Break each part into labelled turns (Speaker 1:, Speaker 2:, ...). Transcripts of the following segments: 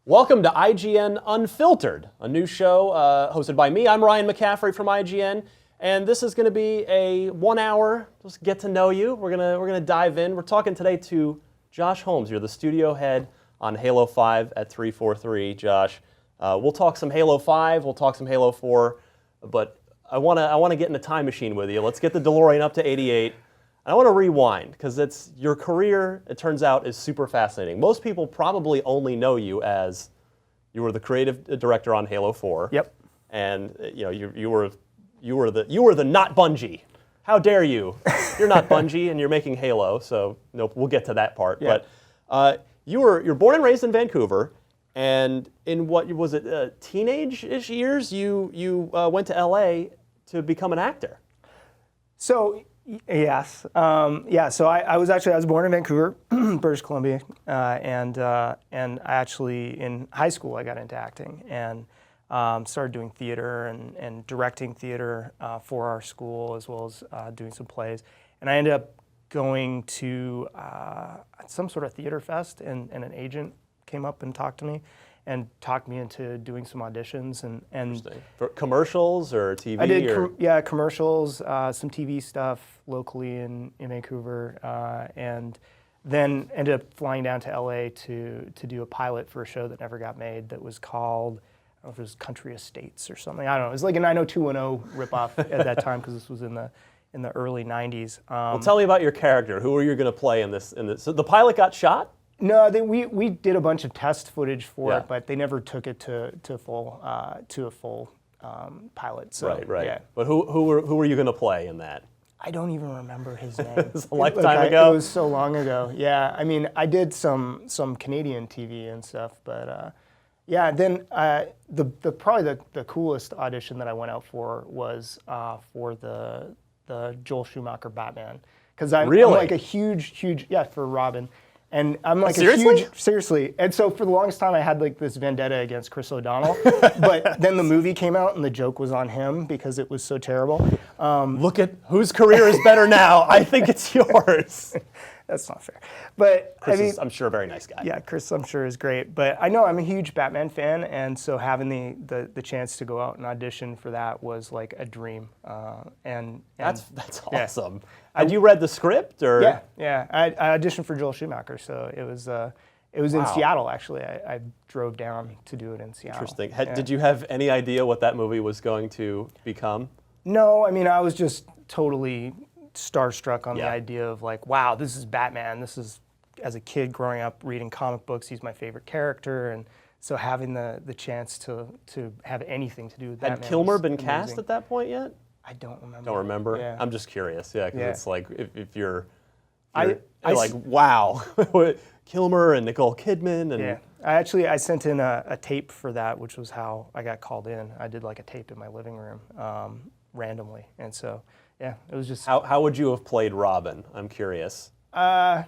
Speaker 1: Welcome to IGN Unfiltered, a new show hosted by me. I'm Ryan McCaffrey from IGN, and this is going to be a 1 hour, just get to know you. We're gonna dive in. We're talking today to Josh Holmes. You're the studio head on Halo 5 at 343, Josh. We'll talk some Halo 5, we'll talk some Halo 4, but I wanna get in a time machine with you. Let's get the DeLorean up to 88. I want to rewind, because it's your career, it turns out, is super fascinating. Most people probably only know you as you were the creative director on Halo 4.
Speaker 2: Yep.
Speaker 1: And you were the not Bungie. How dare you? You're not Bungie and you're making Halo, so nope, we'll get to that part.
Speaker 2: Yeah.
Speaker 1: But you're born and raised in Vancouver, and in what was it, teenage-ish years, you went to LA to become an actor.
Speaker 2: So yes, So I was born in Vancouver, British Columbia, and I actually in high school I got into acting and started doing theater and directing theater for our school, as well as doing some plays. And I ended up going to some sort of theater fest, and an agent came up and talked to me and talked me into doing some auditions and
Speaker 1: For commercials or TV?
Speaker 2: I did commercials, some TV stuff locally in Vancouver, and then ended up flying down to LA to do a pilot for a show that never got made that was called, I don't know if it was Country Estates or something. I don't know. It was like a 90210 ripoff at that time, because this was in the early 90s.
Speaker 1: Well, tell me about your character. Who are you going to play in this? So the pilot got shot?
Speaker 2: No, we did a bunch of test footage for
Speaker 1: Yeah.
Speaker 2: it, but they never took it to a full pilot. So,
Speaker 1: Right.
Speaker 2: Yeah.
Speaker 1: But who were you going to play in that?
Speaker 2: I don't even remember his name.
Speaker 1: It was a lifetime ago?
Speaker 2: It was so long ago. Yeah, I mean, I did some Canadian TV and stuff, but yeah. Then probably the coolest audition that I went out for was for the Joel Schumacher Batman, because I'm like a huge for Robin. And I'm like seriously. And so for the longest time I had like this vendetta against Chris O'Donnell, but then the movie came out and the joke was on him because it was so terrible.
Speaker 1: Look at whose career is better now. I think it's yours.
Speaker 2: That's not fair. But
Speaker 1: Chris
Speaker 2: I mean,
Speaker 1: is, I'm sure, a very nice guy.
Speaker 2: Yeah, Chris, I'm sure, is great. But I know I'm a huge Batman fan, and so having the chance to go out and audition for that was like a dream. And
Speaker 1: that's awesome. Had you read the script, or?
Speaker 2: Yeah. I auditioned for Joel Schumacher, so it was in Seattle actually. I drove down to do it in Seattle.
Speaker 1: Interesting. Did you have any idea what that movie was going to become?
Speaker 2: No, I mean, I was just totally starstruck on the idea of like, wow, this is Batman. This is, as a kid growing up reading comic books, he's my favorite character, and so having the chance to have anything to do with Batman.
Speaker 1: Had Kilmer been
Speaker 2: amazing.
Speaker 1: Cast at that point yet?
Speaker 2: I don't remember.
Speaker 1: Don't remember?
Speaker 2: Yeah.
Speaker 1: I'm just curious, because it's like, if you're
Speaker 2: I
Speaker 1: like, wow, Kilmer and Nicole Kidman. And
Speaker 2: yeah, I sent in a tape for that, which was how I got called in. I did like a tape in my living room randomly, and so yeah, it was just.
Speaker 1: How would you have played Robin? I'm curious.
Speaker 2: I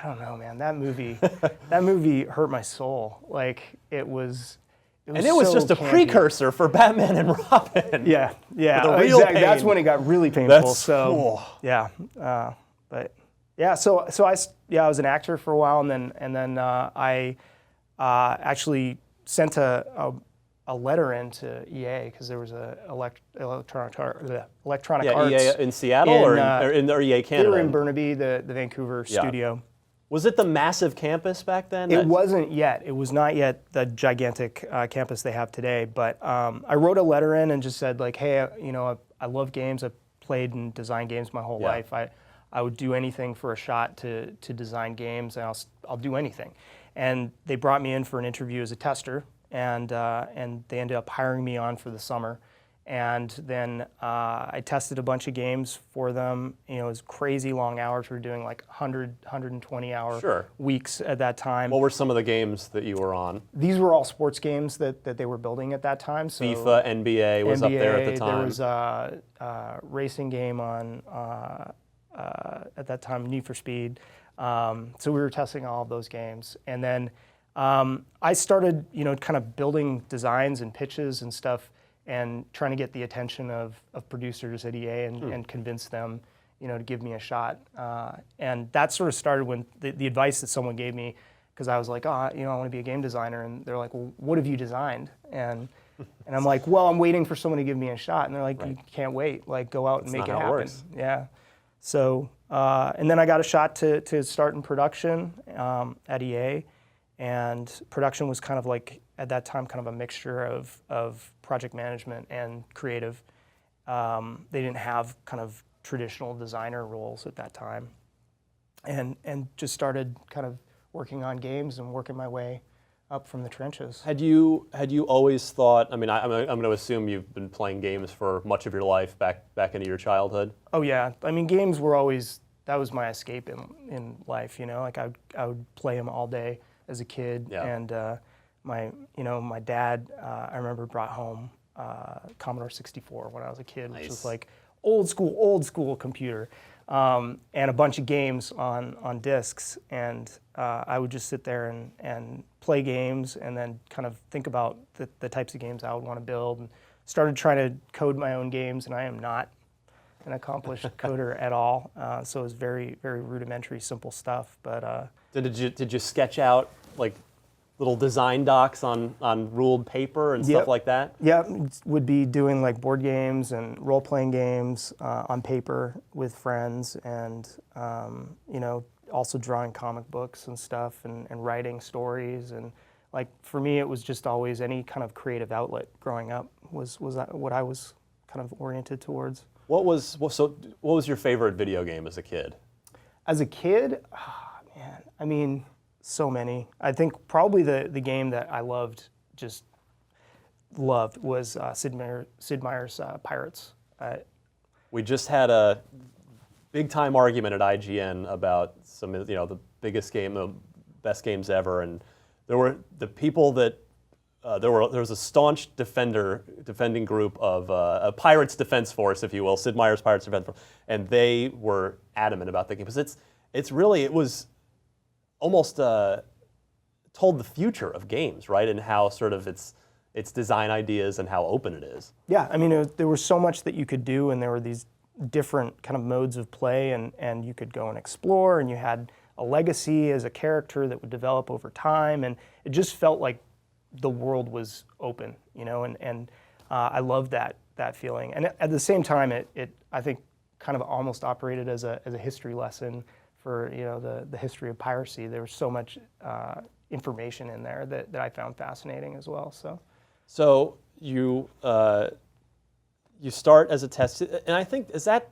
Speaker 2: don't know, man. That movie hurt my soul. Like it was
Speaker 1: so just a precursor for Batman and Robin.
Speaker 2: Yeah,
Speaker 1: real
Speaker 2: exactly.
Speaker 1: pain.
Speaker 2: That's when it got really painful.
Speaker 1: Cool.
Speaker 2: Yeah, but yeah. So I was an actor for a while, and then I actually sent a letter in to EA, because there was a electronic arts.
Speaker 1: EA in Seattle or EA Canada?
Speaker 2: They were in Burnaby, the Vancouver studio.
Speaker 1: Was it the massive campus back then?
Speaker 2: It wasn't yet. It was not yet the gigantic campus they have today. But I wrote a letter in and just said like, hey, I love games. I've played and designed games my whole life. I would do anything for a shot to design games, and I'll do anything. And they brought me in for an interview as a tester. And they ended up hiring me on for the summer, and then I tested a bunch of games for them. It was crazy long hours. We were doing like 120 hour weeks at that time.
Speaker 1: What were some of the games that you were on?
Speaker 2: These were all sports games that they were building at that time. So
Speaker 1: FIFA, NBA was up there at the time.
Speaker 2: There was a racing game on at that time, Need for Speed. So we were testing all of those games, and then. I started, kind of building designs and pitches and stuff, and trying to get the attention of producers at EA and convince them, to give me a shot. And that sort of started when the advice that someone gave me because I was like, oh, you know, I want to be a game designer, and they're like, well, what have you designed? And I'm like, well, I'm waiting for someone to give me a shot, and they're like, you can't wait, like go out and make it happen. Yeah. So and then I got a shot to start in production at EA, and production was kind of like at that time kind of a mixture of project management and creative. They didn't have kind of traditional designer roles at that time, and just started kind of working on games and working my way up from the trenches.
Speaker 1: Had you always thought? I mean, I'm going to assume you've been playing games for much of your life back into your childhood.
Speaker 2: Oh yeah, I mean, games were always, that was my escape in life. You know, like I would play them all day as a kid, and my dad, I remember, brought home Commodore 64 when I was a kid, which was like old school computer, and a bunch of games on discs, and I would just sit there and play games, and then kind of think about the types of games I would want to build, and started trying to code my own games, and I am not an accomplished coder at all, so it was very, very rudimentary, simple stuff. But
Speaker 1: did you sketch out like little design docs on ruled paper and stuff like that?
Speaker 2: Yeah, would be doing like board games and role-playing games on paper with friends, and you know, also drawing comic books and stuff, and writing stories. And like for me, it was just always any kind of creative outlet growing up was what I was kind of oriented towards. What
Speaker 1: was your favorite video game as a kid?
Speaker 2: As a kid, oh, man, I mean, so many. I think probably the game that I loved was Sid Meier's Pirates.
Speaker 1: We just had a big time argument at IGN about some, you know, the biggest game, the best games ever, and there were the people that there was a staunch defending group of a Pirates Defense Force, if you will, Sid Meier's Pirates Defense Force, and they were adamant about the game because it was almost told the future of games, right, and how sort of its design ideas and how open it is.
Speaker 2: Yeah, I mean, there was so much that you could do, and there were these different kind of modes of play, and you could go and explore, and you had a legacy as a character that would develop over time, and it just felt like the world was open, you know, and I loved that feeling. And at the same time, it I think kind of almost operated as a history lesson for, you know, the history of piracy. There was so much information in there that I found fascinating as well.
Speaker 1: So you start as a test, and I think is that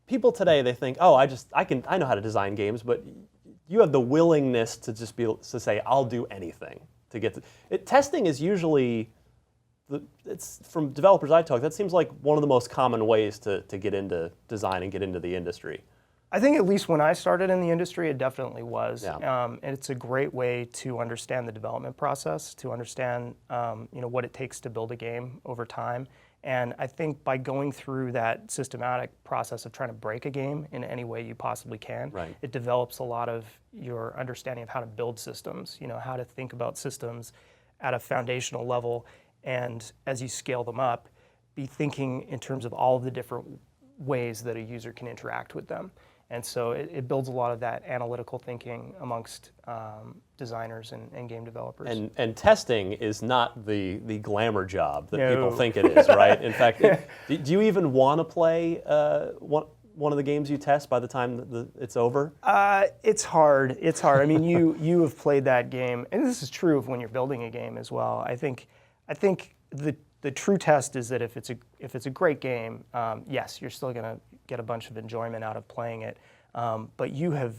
Speaker 1: people today, they think, oh, I know how to design games, but you have the willingness to just to say, I'll do anything to get to it. Testing is usually, it's from developers I talk, that seems like one of the most common ways to get into design and get into the industry.
Speaker 2: I think at least when I started in the industry, it definitely was.
Speaker 1: Yeah.
Speaker 2: And it's a great way to understand the development process, to understand you know, what it takes to build a game over time. And I think by going through that systematic process of trying to break a game in any way you possibly can,
Speaker 1: right,
Speaker 2: it develops a lot of your understanding of how to build systems, you know, how to think about systems at a foundational level, and as you scale them up, be thinking in terms of all of the different ways that a user can interact with them. And so it builds a lot of that analytical thinking amongst designers and game developers.
Speaker 1: And testing is not the glamour job that people think it is, right? In fact, do you even want to play one of the games you test by the time it's over?
Speaker 2: It's hard. It's hard. I mean, you have played that game, and this is true of when you're building a game as well. I think the true test is that if it's a great game, yes, you're still going to get a bunch of enjoyment out of playing it, but you have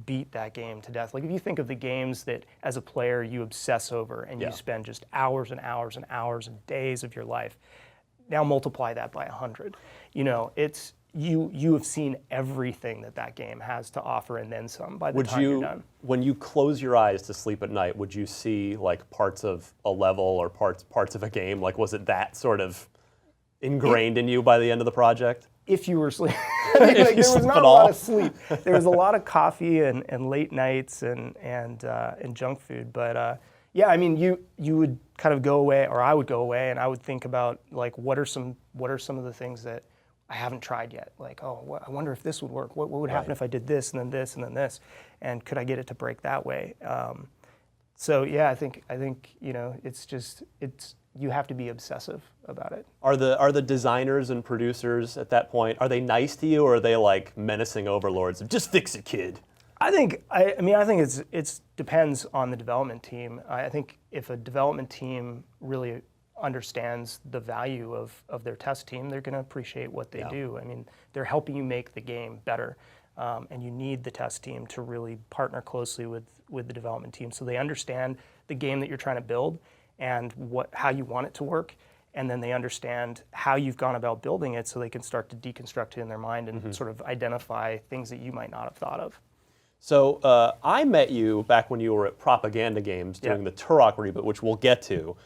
Speaker 2: beat that game to death. Like if you think of the games that as a player you obsess over and you spend just hours and hours and hours and days of your life, now multiply that by 100. You know, it's you have seen everything that game has to offer and then some by the time you're done.
Speaker 1: When you close your eyes to sleep at night, would you see like parts of a level or parts of a game? Like was it that sort of ingrained in you by the end of the project?
Speaker 2: If you were sleeping. There was not a lot of sleep. There was a lot of coffee and late nights and junk food. But yeah, I mean, you would kind of go away, or I would go away, and I would think about like what are some of the things that I haven't tried yet. Like, oh, I wonder if this would work. What would happen if I did this and then this and then this, and could I get it to break that way? So yeah, I think it's you have to be obsessive about it.
Speaker 1: Are the designers and producers at that point, are they nice to you, or are they like menacing overlords of just fix it, kid?
Speaker 2: I think it depends on the development team. I think if a development team really understands the value of their test team, they're going to appreciate what they do. I mean, they're helping you make the game better, and you need the test team to really partner closely with the development team so they understand the game that you're trying to build and how you want it to work, and then they understand how you've gone about building it so they can start to deconstruct it in their mind and sort of identify things that you might not have thought of.
Speaker 1: So I met you back when you were at Propaganda Games doing the Turok reboot, which we'll get to.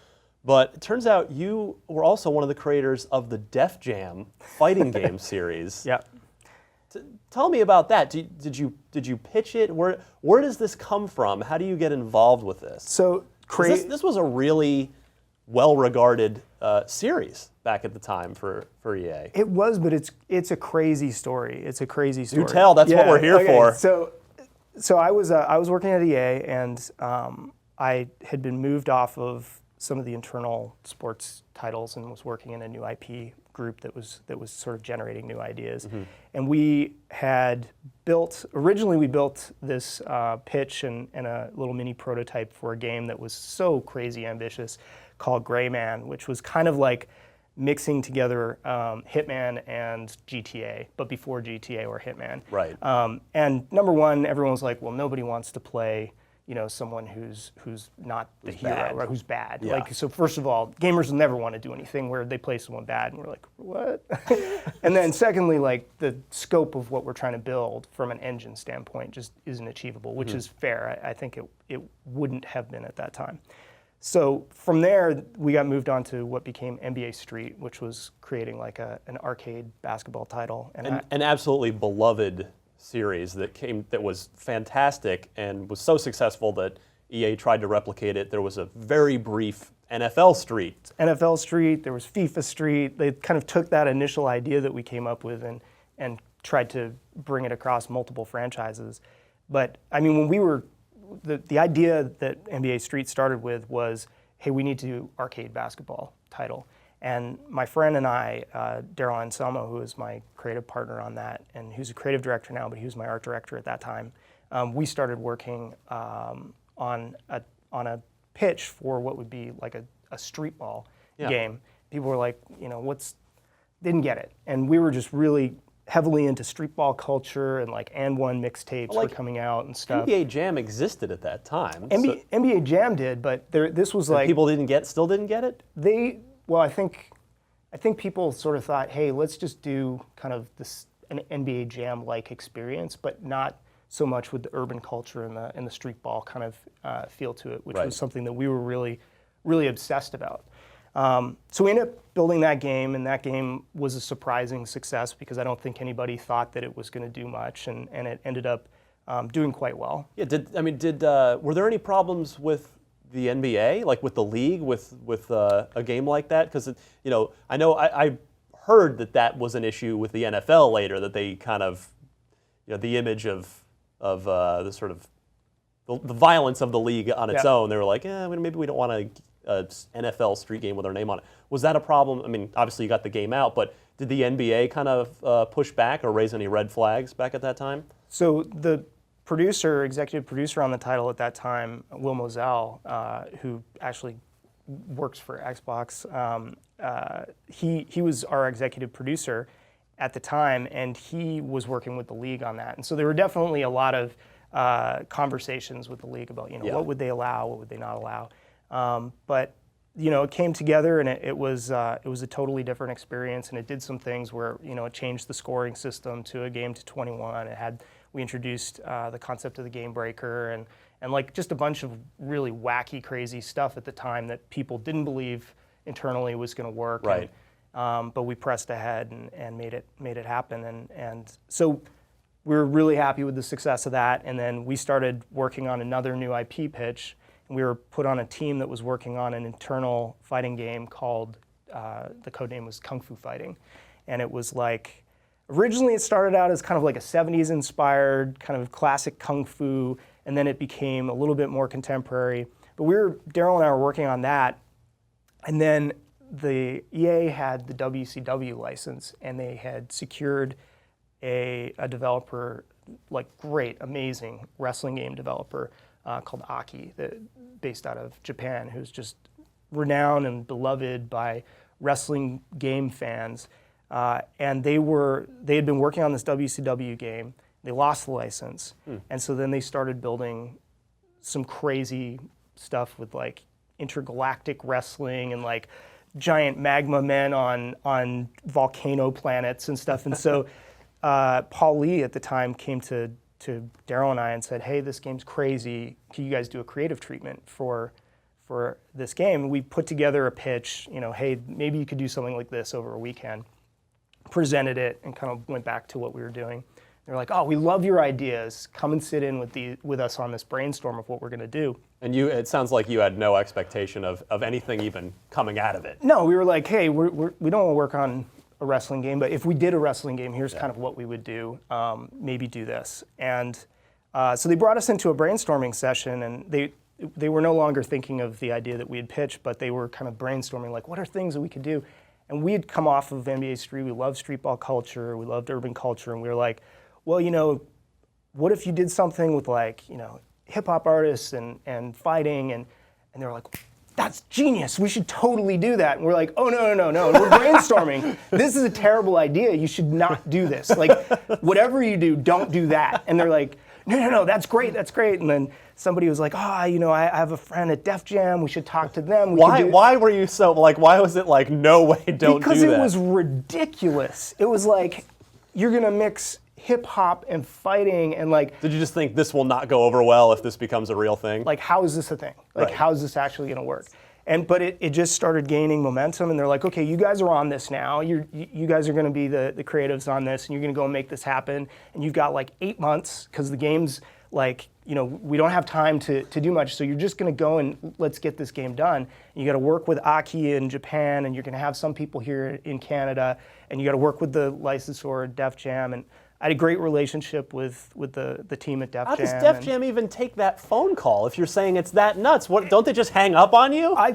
Speaker 1: But it turns out you were also one of the creators of the Def Jam fighting game series.
Speaker 2: Yeah.
Speaker 1: Tell me about that. Did you pitch it? Where does this come from? How do you get involved with this?
Speaker 2: So
Speaker 1: this was a really well-regarded series back at the time for EA.
Speaker 2: It was, but it's a crazy story. It's a crazy story.
Speaker 1: Do tell. That's what we're here for.
Speaker 2: So I was working at EA, and I had been moved off of some of the internal sports titles and was working in a new IP group that was sort of generating new ideas. And we had originally we built this pitch and a little mini prototype for a game that was so crazy ambitious called Gray Man, which was kind of like mixing together Hitman and GTA, but before GTA or Hitman.
Speaker 1: Right.
Speaker 2: And number one, everyone was like, well, nobody wants to play someone who's not the hero,
Speaker 1: bad.
Speaker 2: Or who's bad.
Speaker 1: Yeah.
Speaker 2: Like, so first of all, gamers will never want to do anything where they play someone bad, and we're like, what? And then secondly, like, the scope of what we're trying to build from an engine standpoint just isn't achievable, which is fair. I think it wouldn't have been at that time. So from there, we got moved on to what became NBA Street, which was creating like an arcade basketball title.
Speaker 1: And an absolutely beloved series that was fantastic and was so successful that EA tried to replicate it. There was a very brief NFL Street.
Speaker 2: NFL Street, there was FIFA Street. They kind of took that initial idea that we came up with and tried to bring it across multiple franchises. But I mean, when we were the idea that NBA Street started with was, hey, we need to do arcade basketball title. And my friend and I, Daryl Anselmo, who is my creative partner on that, and who's a creative director now, but he was my art director at that time, we started working on a pitch for what would be like a street ball game. People were like, didn't get it. And we were just really heavily into street ball culture, and like And1 mixtapes were coming out and stuff.
Speaker 1: NBA Jam existed at that time.
Speaker 2: NBA Jam did, but this was like
Speaker 1: people still didn't get it.
Speaker 2: Well, I think people sort of thought, hey, let's just do kind of an NBA Jam-like experience, but not so much with the urban culture and the street ball kind of feel to it, which was something that we were really, really obsessed about. So we ended up building that game, and that game was a surprising success because I don't think anybody thought that it was going to do much, and it ended up doing quite well.
Speaker 1: Yeah. Were there any problems with the NBA, like with the league, with a game like that? Because I know I heard that was an issue with the NFL later, that they kind of, the image of the sort of the violence of the league on its own. They were like, maybe we don't want a NFL Street game with our name on it. Was that a problem? I mean, obviously you got the game out, but did the NBA kind of push back or raise any red flags back at that time? So
Speaker 2: the executive producer on the title at that time, Will Moselle, who actually works for Xbox, he was our executive producer at the time, and he was working with the league on that. And so there were definitely a lot of conversations with the league about, what would they allow, what would they not allow. But it came together, and it was a totally different experience, and it did some things where it changed the scoring system to a game to 21. We introduced the concept of the game breaker and like just a bunch of really wacky, crazy stuff at the time that people didn't believe internally was going to work.
Speaker 1: Right.
Speaker 2: But we pressed ahead and made it happen, and so we were really happy with the success of that. And then we started working on another new IP pitch. And we were put on a team that was working on an internal fighting game called the code name was Kung Fu Fighting. and it was like, originally it started out as kind of like a 70s inspired kind of classic kung fu, and then it became a little bit more contemporary. But Daryl and I were working on that, and then the EA had the WCW license, and they had secured a developer, like great, amazing wrestling game developer called Aki, based out of Japan, who's just renowned and beloved by wrestling game fans. And they had been working on this WCW game. They lost the license, and so then they started building some crazy stuff with like intergalactic wrestling and like giant magma men on volcano planets and stuff. And so Paul Lee at the time came to Daryl and I and said, "Hey, this game's crazy. Can you guys do a creative treatment for this game?" And we put together a pitch. Hey, maybe you could do something like this over a weekend. Presented it and kind of went back to what we were doing. They're like, "Oh, we love your ideas. Come and sit in with us on this brainstorm of what we're going to do."
Speaker 1: And it sounds like you had no expectation of anything even coming out of it.
Speaker 2: No, we were like, "Hey, we don't want to work on a wrestling game, but if we did a wrestling game, here's kind of what we would do. Maybe do this." And so they brought us into a brainstorming session, and they were no longer thinking of the idea that we had pitched, but they were kind of brainstorming, like, what are things that we could do? And we had come off of NBA Street. We loved street ball culture. We loved urban culture. And we were like, well, what if you did something with like, hip hop artists and fighting? And they were like, that's genius. We should totally do that. And we're like, oh, no. We're brainstorming. This is a terrible idea. You should not do this. Like, whatever you do, don't do that. And they're like, no, that's great. And then somebody was like, I have a friend at Def Jam. We should talk to them.
Speaker 1: Why were you so, like, why was it like, no way, don't do that?
Speaker 2: Because it was ridiculous. It was like, you're going to mix hip hop and fighting and like.
Speaker 1: Did you just think this will not go over well if this becomes a real thing?
Speaker 2: Like, how is this a thing? Like,
Speaker 1: right.
Speaker 2: How is this actually going to work? But it just started gaining momentum, and they're like, okay, you guys are on this now. You guys are going to be the creatives on this, and you're going to go and make this happen. And you've got like 8 months because the game's like, we don't have time to do much. So you're just going to go and let's get this game done. And you got to work with Aki in Japan, and you're going to have some people here in Canada, and you got to work with the licensor Def Jam. And I had a great relationship with the team at Def Jam.
Speaker 1: How does Def Jam even take that phone call if you're saying it's that nuts? What, don't they just hang up on you?
Speaker 2: I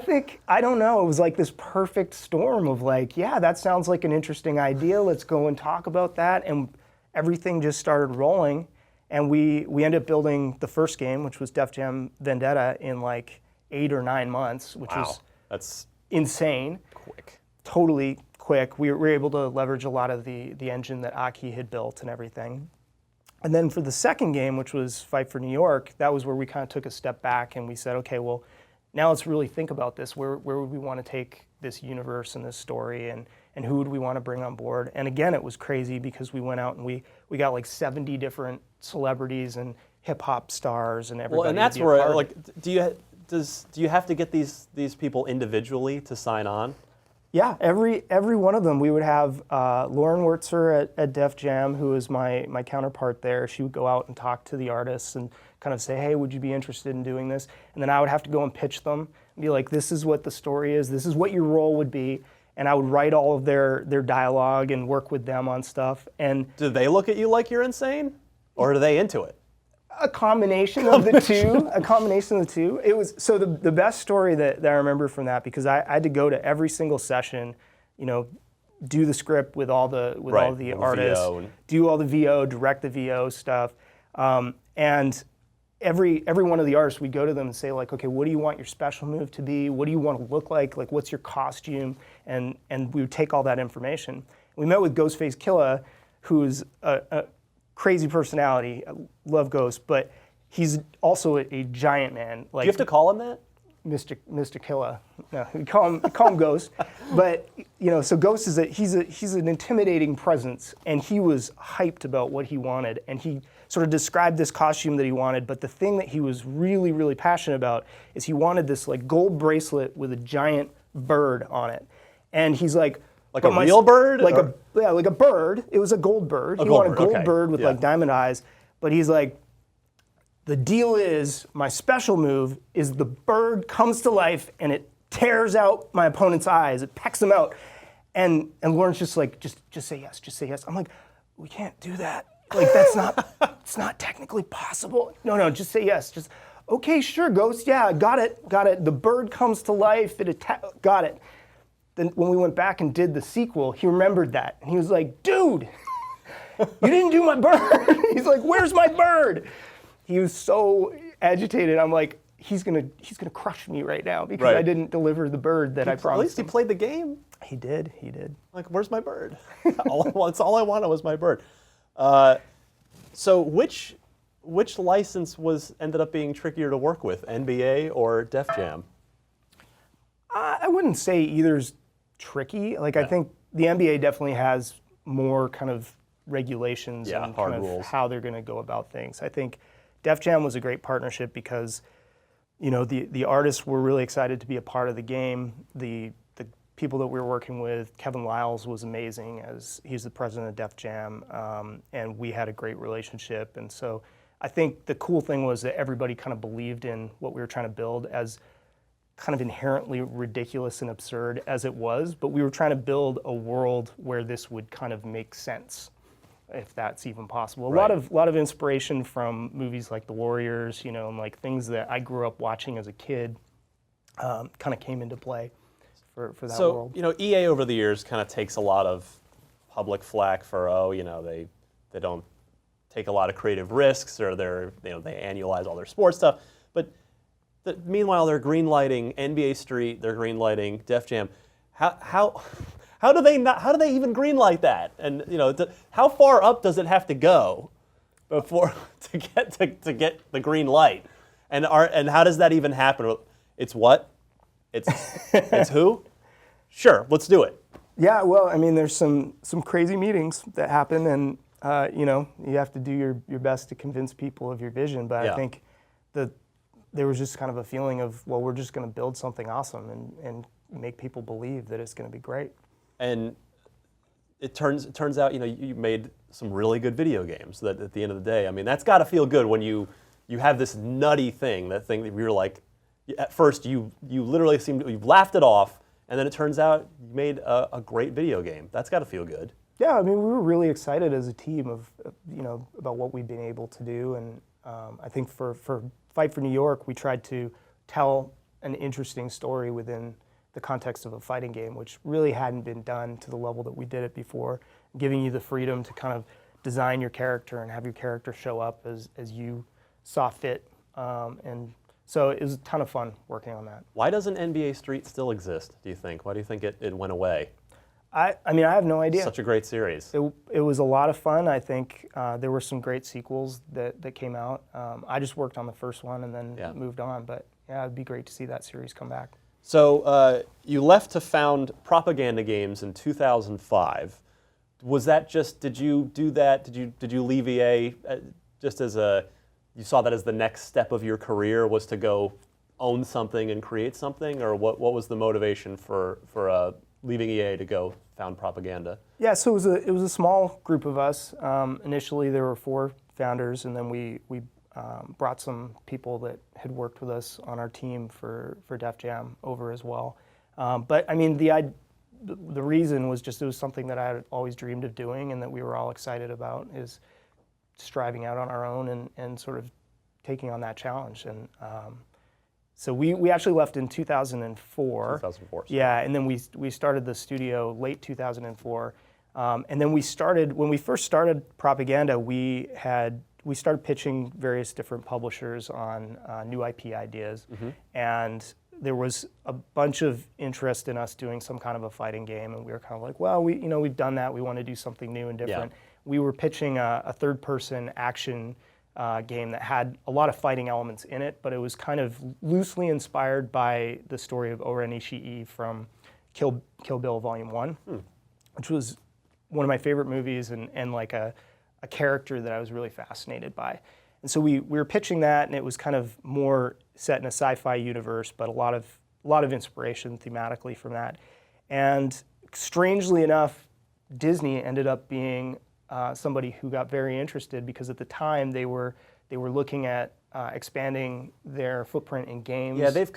Speaker 2: don't know. It was like this perfect storm of like, yeah, that sounds like an interesting idea. Let's go and talk about that. And everything just started rolling. And we ended up building the first game, which was Def Jam Vendetta, in like 8 or 9 months, which was
Speaker 1: that's
Speaker 2: insane.
Speaker 1: Quick.
Speaker 2: Totally quick. We were able to leverage a lot of the engine that Aki had built and everything. And then for the second game, which was Fight for New York, that was where we kind of took a step back and we said, okay, well, now let's really think about this. Where would we want to take this universe and this story, and who would we want to bring on board? And again, it was crazy because we went out and we got like 70 different celebrities and hip hop stars and everybody.
Speaker 1: Well, and that's where, like, do you have to get these people individually to sign on?
Speaker 2: Yeah, every one of them. We would have Lauren Wurtzer at Def Jam, who is my counterpart there. She would go out and talk to the artists and kind of say, hey, would you be interested in doing this? And then I would have to go and pitch them and be like, this is what the story is. This is what your role would be. And I would write all of their dialogue and work with them on stuff. And
Speaker 1: do they look at you like you're insane? Or are they into it?
Speaker 2: A combination of the two. It was so the best story that I remember from that, because I had to go to every single session, do the script with all the artists, do all the VO, direct the VO stuff, and every one of the artists, we'd go to them and say like, okay, what do you want your special move to be? What do you want to look like? Like, what's your costume? And we would take all that information. We met with Ghostface Killah, who's a crazy personality. I love Ghost, but he's also a giant man. Like,
Speaker 1: do you have to call him that?
Speaker 2: Mr. Killah. No, we call him Ghost. But so Ghost is he's an intimidating presence, and he was hyped about what he wanted, and he sort of described this costume that he wanted. But the thing that he was really, really passionate about is he wanted this like gold bracelet with a giant bird on it, and he's like.
Speaker 1: Like a real bird?
Speaker 2: Like a bird. It was a gold bird. He wanted a gold bird with like diamond eyes. But he's like, the deal is, my special move is the bird comes to life and it tears out my opponent's eyes. It pecks them out. And Lauren's just like, just say yes, just say yes. I'm like, we can't do that. Like that's not, it's not technically possible. No, just say yes. Just, okay, sure, Ghost, yeah, got it. The bird comes to life, got it. Then when we went back and did the sequel, he remembered that. And he was like, dude, you didn't do my bird. He's like, where's my bird? He was so agitated. I'm like, he's gonna crush me right now because I didn't deliver the bird that I promised.
Speaker 1: At least he played the game.
Speaker 2: He did.
Speaker 1: Like, where's my bird? That's all I wanted was my bird. So which license ended up being trickier to work with, NBA or Def Jam?
Speaker 2: I wouldn't say either's tricky. Like I think the NBA definitely has more kind of regulations and
Speaker 1: hard
Speaker 2: kind of
Speaker 1: rules.
Speaker 2: how they're going to go about things. I think Def Jam was a great partnership because, you know, the artists were really excited to be a part of the game. The people that we were working with, Kevin Liles was amazing as he's the president of Def Jam, and we had a great relationship. And so I think the cool thing was that everybody kind of believed in what we were trying to build, as kind of inherently ridiculous and absurd as it was, but we were trying to build a world where this would kind of make sense, if that's even possible. A lot of inspiration from movies like The Warriors, you know, and like things that I grew up watching as a kid, kind of came into play for that world.
Speaker 1: So, you know, EA over the years kind of takes a lot of public flack for, you know, they don't take a lot of creative risks, or they annualize all their sports stuff. But meanwhile, they're greenlighting NBA Street, they're greenlighting Def Jam. How do they even greenlight that? And you know, how far up does it have to go before to get the green light? And how does that even happen? It's what? It's who? Sure, let's do it.
Speaker 2: Yeah, well, I mean, there's some crazy meetings that happen, and you know, you have to do your best to convince people of your vision. But I think that there was just kind of a feeling of, well, we're just going to build something awesome and make people believe that it's going to be great. And
Speaker 1: it turns out, you know, you made some really good video games. That at the end of the day, I mean, that's got to feel good when you have this nutty thing, that thing that you're like, at first you literally you've laughed it off, and then it turns out you made a great video game. That's got to feel good.
Speaker 2: Yeah, I mean, we were really excited as a team of, you know, about what we've been able to do, and I think for Fight for New York, we tried to tell an interesting story within the context of a fighting game, which really hadn't been done to the level that we did it before, giving you the freedom to kind of design your character and have your character show up as you saw fit. And so it was a ton of fun working on that.
Speaker 1: Why doesn't NBA Street still exist, do you think? Why do you think it went away?
Speaker 2: I mean, I have no idea.
Speaker 1: Such a great series.
Speaker 2: It was a lot of fun. I think there were some great sequels that came out. I just worked on the first one and then moved on. But yeah, it'd be great to see that series come back.
Speaker 1: So you left to found Propaganda Games in 2005. Was that just, did you do that? Did you leave EA just as you saw that as the next step of your career, was to go own something and create something? Or what was the motivation for leaving EA to go found Propaganda?
Speaker 2: Yeah, so it was a small group of us. Initially, there were 4 founders, and then we brought some people that had worked with us on our team for Def Jam over as well. But I mean, the reason was just it was something that I had always dreamed of doing, and that we were all excited about, is striving out on our own and sort of taking on that challenge. And so we actually left in 2004.
Speaker 1: 2004.
Speaker 2: Yeah, and then we started the studio late 2004. And then when we first started Propaganda, we started pitching various different publishers on new IP ideas. Mm-hmm. And there was a bunch of interest in us doing some kind of a fighting game, and we were kind of like, well, we've done that. We want to do something new and different. Yeah. We were pitching a third-person action game that had a lot of fighting elements in it, but it was kind of loosely inspired by the story of Oren Ishii from Kill Bill Volume 1, which was one of my favorite movies, and like a character that I was really fascinated by. And so we were pitching that, and it was kind of more set in a sci-fi universe, but a lot of inspiration thematically from that. And strangely enough, Disney ended up being somebody who got very interested, because at the time they were looking at expanding their footprint in games.
Speaker 1: Yeah, they've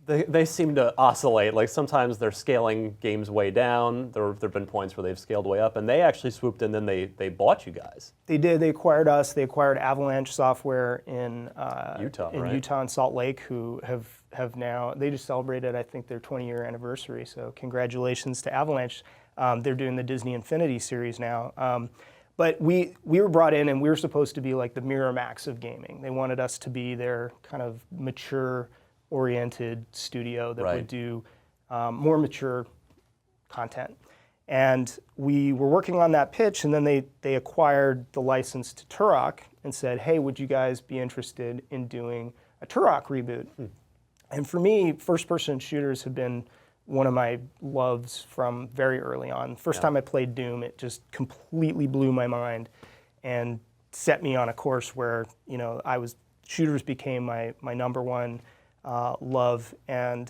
Speaker 1: They seem to oscillate. Like sometimes they're scaling games way down. There've been points where they've scaled way up, and they actually swooped in. Then they bought you guys.
Speaker 2: They did. They acquired us. They acquired Avalanche Software in
Speaker 1: Utah,
Speaker 2: in
Speaker 1: right?
Speaker 2: Utah and Salt Lake, who have now, they just celebrated, I think, their 20-year anniversary. So congratulations to Avalanche. They're doing the Disney Infinity series now. But we were brought in, and we were supposed to be like the Miramax of gaming. They wanted us to be their kind of mature-oriented studio that would do more mature content. And we were working on that pitch, and then they acquired the license to Turok and said, hey, would you guys be interested in doing a Turok reboot? And for me, first-person shooters have been one of my loves from very early on. First time I played Doom, it just completely blew my mind and set me on a course where, you know, shooters became my number one love, and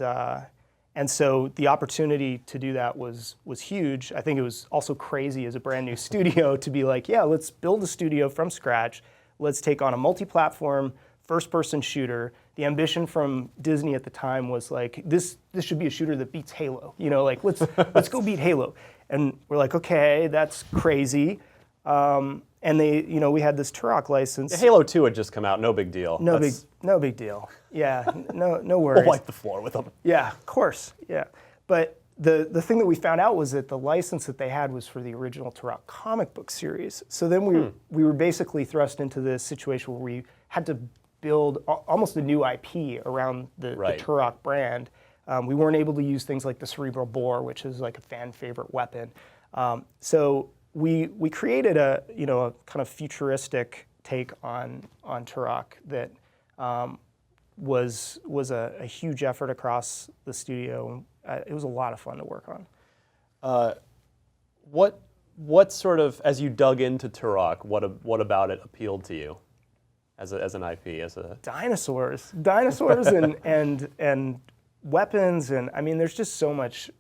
Speaker 2: so the opportunity to do that was huge. I think it was also crazy as a brand new studio to be like, yeah, let's build a studio from scratch. Let's take on a multi-platform first-person shooter. The ambition from Disney at the time was like, this should be a shooter that beats Halo. You know, like let's go beat Halo. And we're like, okay, that's crazy. And we had this Turok license.
Speaker 1: Halo 2 had just come out. No big deal.
Speaker 2: No big deal. Yeah, no worries.
Speaker 1: We'll wipe the floor with them.
Speaker 2: Yeah, of course. Yeah, but the thing that we found out was that the license that they had was for the original Turok comic book series. So then we were basically thrust into this situation where we had to build almost a new IP around the Turok brand. We weren't able to use things like the cerebral bore, which is like a fan favorite weapon. So we created a kind of futuristic take on Turok that was a huge effort across the studio. It was a lot of fun to work on.
Speaker 1: What sort of, as you dug into Turok, what about it appealed to you as an IP,
Speaker 2: dinosaurs and weapons, and I mean, there's just so much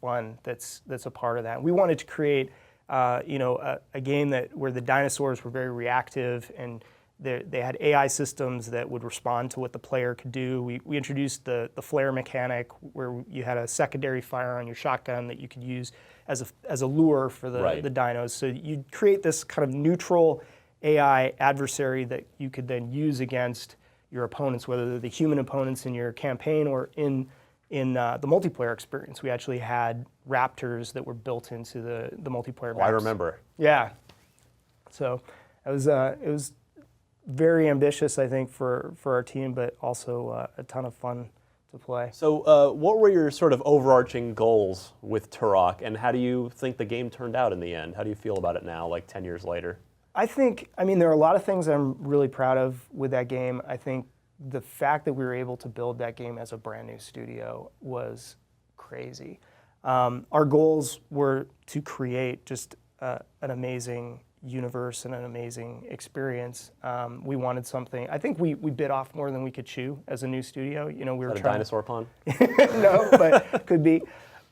Speaker 2: fun that's a part of that. We wanted to create a game where the dinosaurs were very reactive, and they had AI systems that would respond to what the player could do. We introduced the flare mechanic, where you had a secondary fire on your shotgun that you could use as a lure for the dinos. So you'd create this kind of neutral AI adversary that you could then use against your opponents, whether they're the human opponents in your campaign or in the multiplayer experience. We actually had raptors that were built into the multiplayer maps.
Speaker 1: I remember.
Speaker 2: Yeah. So it was very ambitious, I think, for our team, but also a ton of fun to play.
Speaker 1: So what were your sort of overarching goals with Turok, and how do you think the game turned out in the end? How do you feel about it now, like 10 years later?
Speaker 2: I mean, there are a lot of things I'm really proud of with that game. I think the fact that we were able to build that game as a brand new studio was crazy. Our goals were to create just an amazing universe and an amazing experience. We wanted something. I think we bit off more than we could chew as a new studio. You know, we were
Speaker 1: Is that a dinosaur pun?
Speaker 2: No, but could be.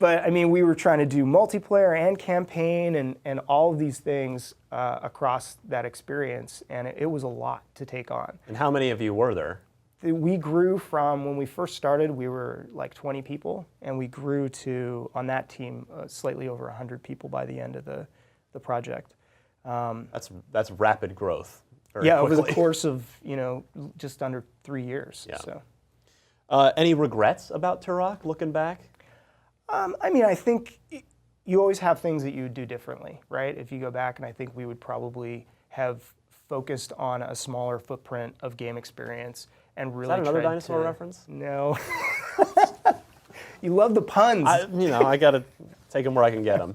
Speaker 2: But I mean, we were trying to do multiplayer and campaign and all of these things across that experience, and it was a lot to take on.
Speaker 1: And how many of you were there?
Speaker 2: We grew from, when we first started, we were like 20 people, and we grew to, on that team, slightly over 100 people by the end of the project.
Speaker 1: That's rapid growth.
Speaker 2: Yeah, over the course of just under 3 years.
Speaker 1: Yeah.
Speaker 2: So.
Speaker 1: Any regrets about Turok, looking back?
Speaker 2: I mean, I think you always have things that you would do differently, right? If you go back, and I think we would probably have focused on a smaller footprint of game experience and really.
Speaker 1: Is that another dinosaur reference?
Speaker 2: No. You love the puns.
Speaker 1: I got to take them where I can get them.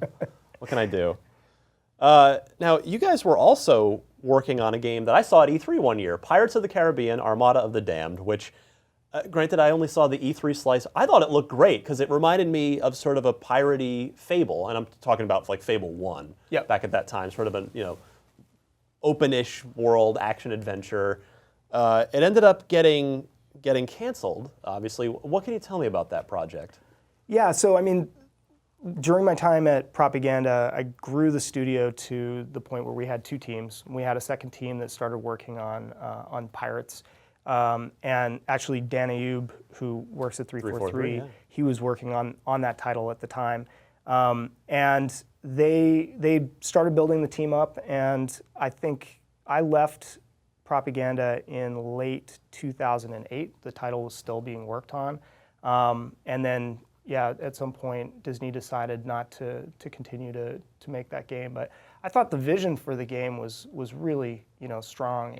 Speaker 1: What can I do? Now, you guys were also working on a game that I saw at E3 one year, Pirates of the Caribbean: Armada of the Damned, which. Granted, I only saw the E3 slice. I thought it looked great because it reminded me of sort of a piratey Fable, and I'm talking about like Fable 1 back at that time, sort of an open-ish world action adventure. It ended up getting canceled, obviously. What can you tell me about that project?
Speaker 2: Yeah, so I mean, during my time at Propaganda, I grew the studio to the point where we had two teams. We had a second team that started working on Pirates. And actually, Dan Ayub, who works at 343,
Speaker 1: yeah.
Speaker 2: he was working on that title at the time. And they started building the team up, and I think I left Propaganda in late 2008. The title was still being worked on. And then, yeah, at some point, Disney decided not to continue to make that game. But I thought the vision for the game was really, strong.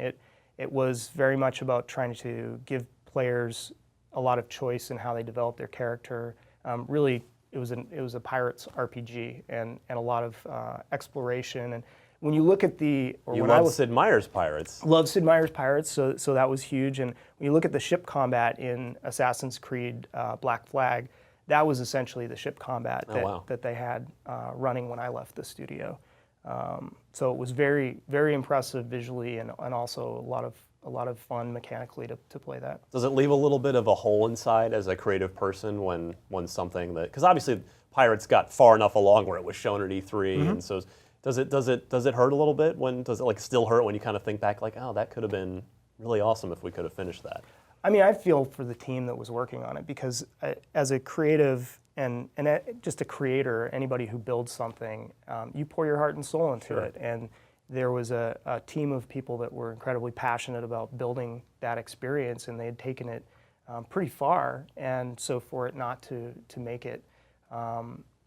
Speaker 2: It was very much about trying to give players a lot of choice in how they develop their character. Really, it was a pirates RPG and a lot of exploration. And when you look at
Speaker 1: You love Sid Meier's Pirates.
Speaker 2: Love Sid Meier's Pirates, so that was huge. And when you look at the ship combat in Assassin's Creed Black Flag, that was essentially the ship combat that they had running when I left the studio. So it was very, very impressive visually, and also a lot of fun mechanically to play that.
Speaker 1: Does it leave a little bit of a hole inside as a creative person when something that, because obviously Pirates got far enough along where it was shown at E3, and so does it hurt a little bit? Does it still hurt when you kind of think back like, oh, that could have been really awesome if we could have finished that?
Speaker 2: I mean, I feel for the team that was working on it, because as a creative and just a creator, anybody who builds something, you pour your heart and soul into it. And there was a team of people that were incredibly passionate about building that experience, and they had taken it pretty far. And so for it not to make it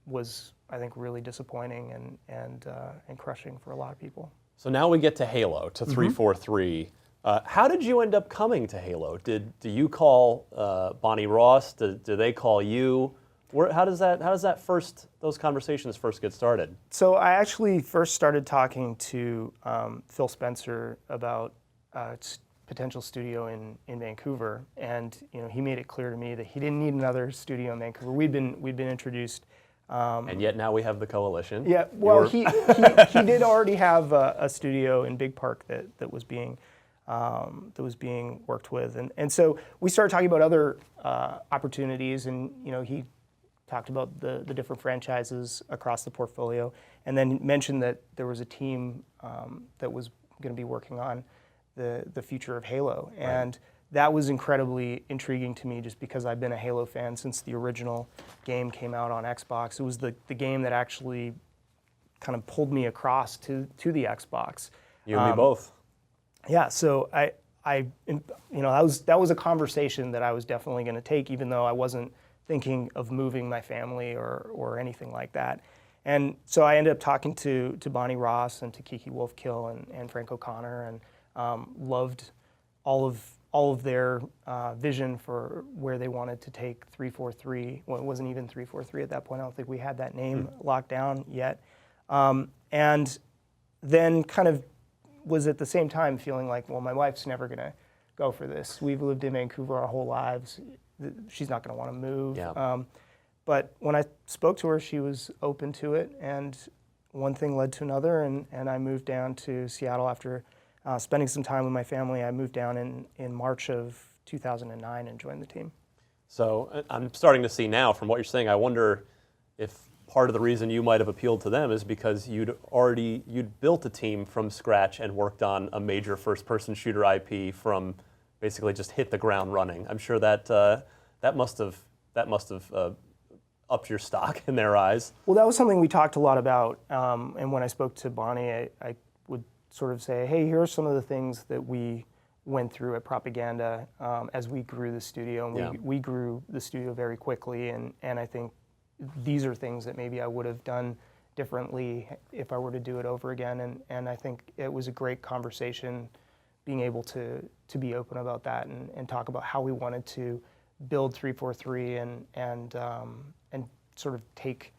Speaker 2: was, I think, really disappointing and crushing for a lot of people.
Speaker 1: So now we get to Halo, to 343. How did you end up coming to Halo? Do you call Bonnie Ross? Do they call you? How does those conversations first get started?
Speaker 2: So I actually first started talking to Phil Spencer about potential studio in Vancouver, and he made it clear to me that he didn't need another studio in Vancouver. We'd been introduced.
Speaker 1: And yet now we have the coalition.
Speaker 2: Yeah, well, he did already have a studio in Big Park that was being worked with, and so we started talking about other opportunities, and he talked about the different franchises across the portfolio, and then mentioned that there was a team that was going to be working on the future of Halo, and that was incredibly intriguing to me, just because I've been a Halo fan since the original game came out on Xbox. It was the game that actually kind of pulled me across to the Xbox.
Speaker 1: You and me both.
Speaker 2: Yeah, so that was a conversation that I was definitely going to take, even though I wasn't thinking of moving my family or anything like that. And so I ended up talking to Bonnie Ross and to Kiki Wolfkill and Frank O'Connor, and loved all of their vision for where they wanted to take 343. Well, it wasn't even 343 at that point. I don't think we had that name locked down yet. And then kind of was at the same time feeling like, well, my wife's never going to go for this. We've lived in Vancouver our whole lives. She's not going to want to move.
Speaker 1: Yeah.
Speaker 2: But when I spoke to her, she was open to it, and one thing led to another, and I moved down to Seattle after spending some time with my family. I moved down in March of 2009 and joined the team.
Speaker 1: So I'm starting to see now from what you're saying, I wonder if part of the reason you might have appealed to them is because you'd built a team from scratch and worked on a major first-person shooter IP from basically just hit the ground running. I'm sure that must have upped your stock in their eyes.
Speaker 2: Well, that was something we talked a lot about, and when I spoke to Bonnie, I would sort of say, hey, here are some of the things that we went through at Propaganda as we grew the studio, and we grew the studio very quickly, and I think these are things that maybe I would have done differently if I were to do it over again, and I think it was a great conversation being able to be open about that and talk about how we wanted to build 343 and sort of take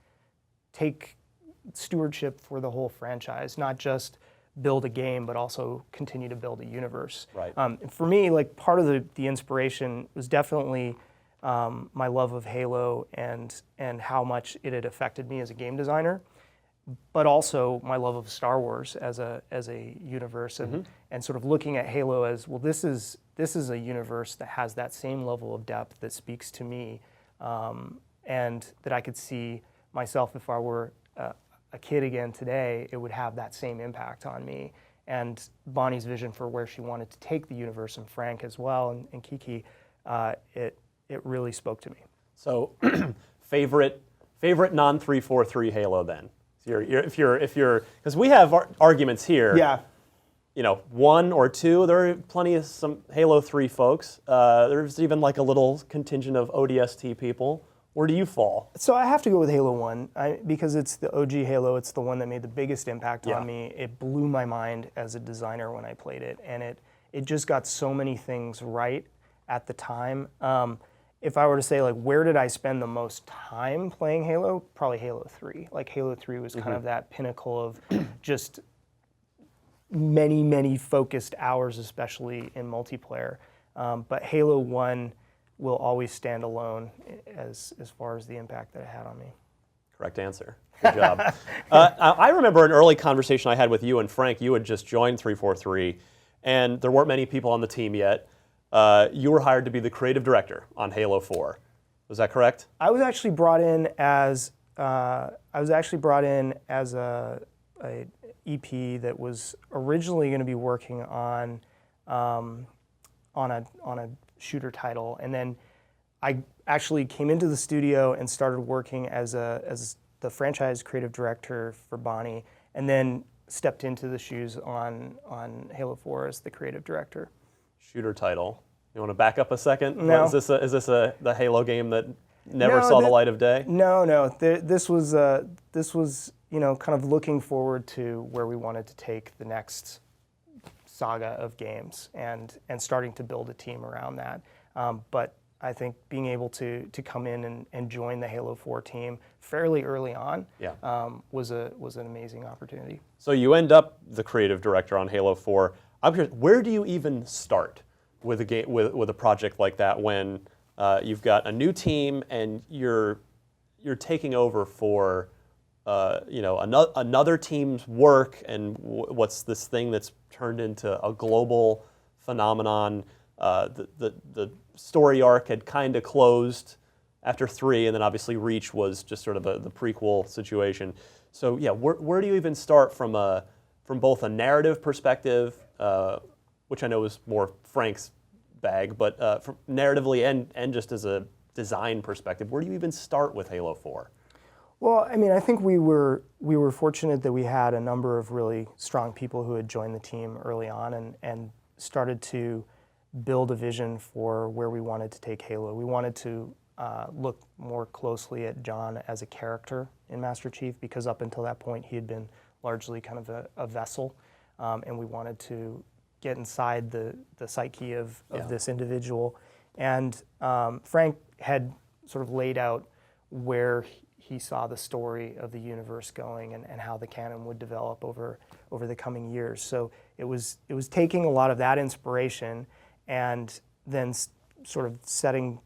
Speaker 2: stewardship for the whole franchise, not just build a game, but also continue to build a universe.
Speaker 1: Right.
Speaker 2: For me, like, part of the inspiration was definitely my love of Halo and how much it had affected me as a game designer, but also my love of Star Wars as a universe, and sort of looking at Halo as, well, this is a universe that has that same level of depth that speaks to me, and that I could see myself, if I were a kid again today, it would have that same impact on me. and Bonnie's vision for where she wanted to take the universe, and Frank as well, and Kiki, it really spoke to me.
Speaker 1: So, favorite non-343 Halo then? If you're because we have arguments here.
Speaker 2: Yeah.
Speaker 1: You know, 1 or 2. There are plenty of some Halo 3 folks. There's even like a little contingent of ODST people. Where do you fall?
Speaker 2: So I have to go with Halo 1 because it's the OG Halo. It's the one that made the biggest impact on me. It blew my mind as a designer when I played it, and it just got so many things right at the time. If I were to say, like, where did I spend the most time playing Halo? Probably Halo 3. Like, Halo 3 was kind of that pinnacle of just many, many focused hours, especially in multiplayer. But Halo 1 will always stand alone as far as the impact that it had on me.
Speaker 1: Correct answer. Good job. I remember an early conversation I had with you and Frank. You had just joined 343, and there weren't many people on the team yet. You were hired to be the creative director on Halo 4. Was that correct?
Speaker 2: I was actually brought in as a EP that was originally going to be working on a shooter title, and then I actually came into the studio and started working as the franchise creative director for Bonnie, and then stepped into the shoes on Halo 4 as the creative director.
Speaker 1: Shooter title. You want to back up a second?
Speaker 2: No.
Speaker 1: Is this the Halo game that never saw the light of day?
Speaker 2: No. This was kind of looking forward to where we wanted to take the next saga of games and starting to build a team around that. But I think being able to come in and join the Halo 4 team fairly early on was an amazing opportunity.
Speaker 1: So you end up the creative director on Halo 4. I'm curious, where do you even start with a game with a project like that when you've got a new team and you're taking over for another team's work, and what's this thing that's turned into a global phenomenon? The story arc had kind of closed after 3, and then obviously Reach was just sort of the prequel situation. So yeah, where do you even start from both a narrative perspective, which I know is more Frank's bag, but from narratively and just as a design perspective, where do you even start with Halo 4?
Speaker 2: Well, I mean, I think we were fortunate that we had a number of really strong people who had joined the team early on and started to build a vision for where we wanted to take Halo. We wanted to look more closely at John as a character in Master Chief, because up until that point he had been largely kind of a vessel, and we wanted to get inside the psyche of this individual. And Frank had sort of laid out where he saw the story of the universe going and how the canon would develop over the coming years. So it was taking a lot of that inspiration and then sort of setting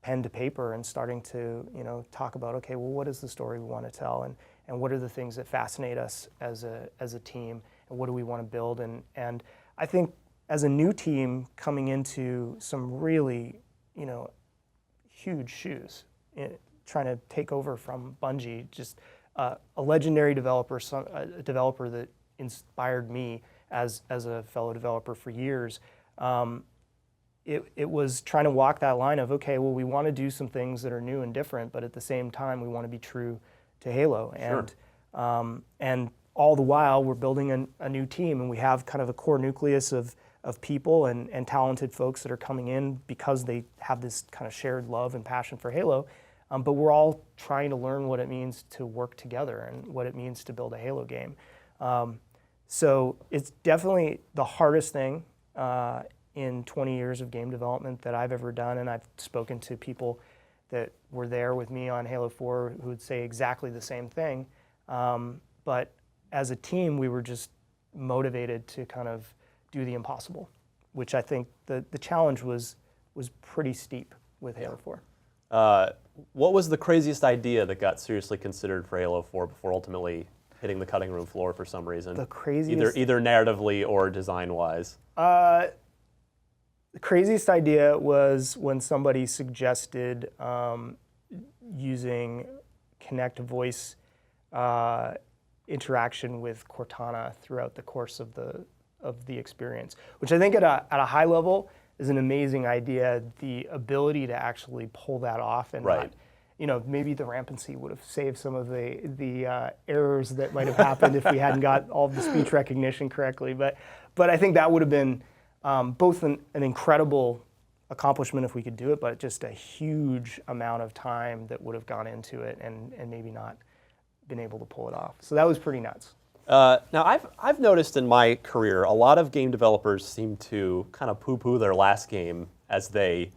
Speaker 2: pen to paper and starting to talk about, okay, well, what is the story we want to tell, and what are the things that fascinate us as a team, and what do we want to build? And I think as a new team coming into some really huge shoes, trying to take over from Bungie, just a legendary developer, a developer that inspired me as a fellow developer for years. It was trying to walk that line of, okay, well, we want to do some things that are new and different, but at the same time, we want to be true to Halo.
Speaker 1: Sure.
Speaker 2: And all the while, we're building a new team, and we have kind of a core nucleus of people and talented folks that are coming in because they have this kind of shared love and passion for Halo. But we're all trying to learn what it means to work together and what it means to build a Halo game. So it's definitely the hardest thing in 20 years of game development that I've ever done, and I've spoken to people that were there with me on Halo 4 who would say exactly the same thing. But as a team, we were just motivated to kind of do the impossible, which I think the challenge was pretty steep with Halo 4.
Speaker 1: What was the craziest idea that got seriously considered for Halo 4 before ultimately hitting the cutting room floor for some reason?
Speaker 2: The craziest...
Speaker 1: Either narratively or design-wise.
Speaker 2: The craziest idea was when somebody suggested using Kinect voice interaction with Cortana throughout the course of the experience, which I think at a high level is an amazing idea. The ability to actually pull that off and
Speaker 1: Right.
Speaker 2: not, you know, maybe the rampancy would have saved some of the errors that might have happened if we hadn't got all of the speech recognition correctly. But I think that would have been both an incredible accomplishment if we could do it, but just a huge amount of time that would have gone into it and maybe not been able to pull it off. So that was pretty nuts.
Speaker 1: Now, I've noticed in my career, a lot of game developers seem to kind of poo-poo their last game as they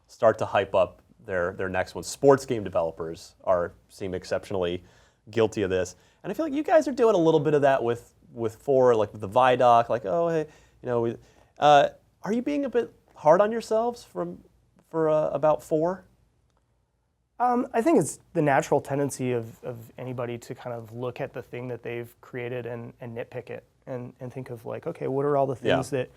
Speaker 1: start to hype up their next one. Sports game developers seem exceptionally guilty of this, and I feel like you guys are doing a little bit of that with 4, like with the Vidoc. Like, oh, hey, you know, are you being a bit hard on yourselves for about 4?
Speaker 2: I think it's the natural tendency of anybody to kind of look at the thing that they've created and nitpick it and think of like, okay, what are all the things that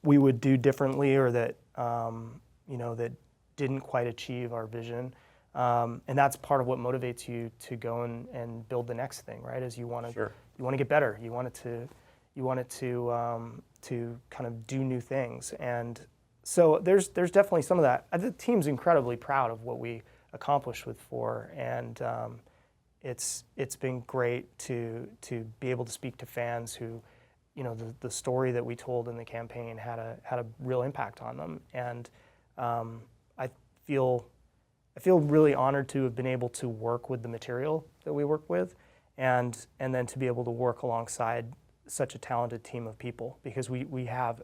Speaker 2: we would do differently or that you know, that didn't quite achieve our vision, and that's part of what motivates you to go and build the next thing, right? Is you want to get better, you want it to kind of do new things, and so there's definitely some of that. The team's incredibly proud of what we accomplished with 4, and it's been great to be able to speak to fans who, you know, the story that we told in the campaign had a real impact on them, and I feel really honored to have been able to work with the material that we work with, and then to be able to work alongside such a talented team of people, because we have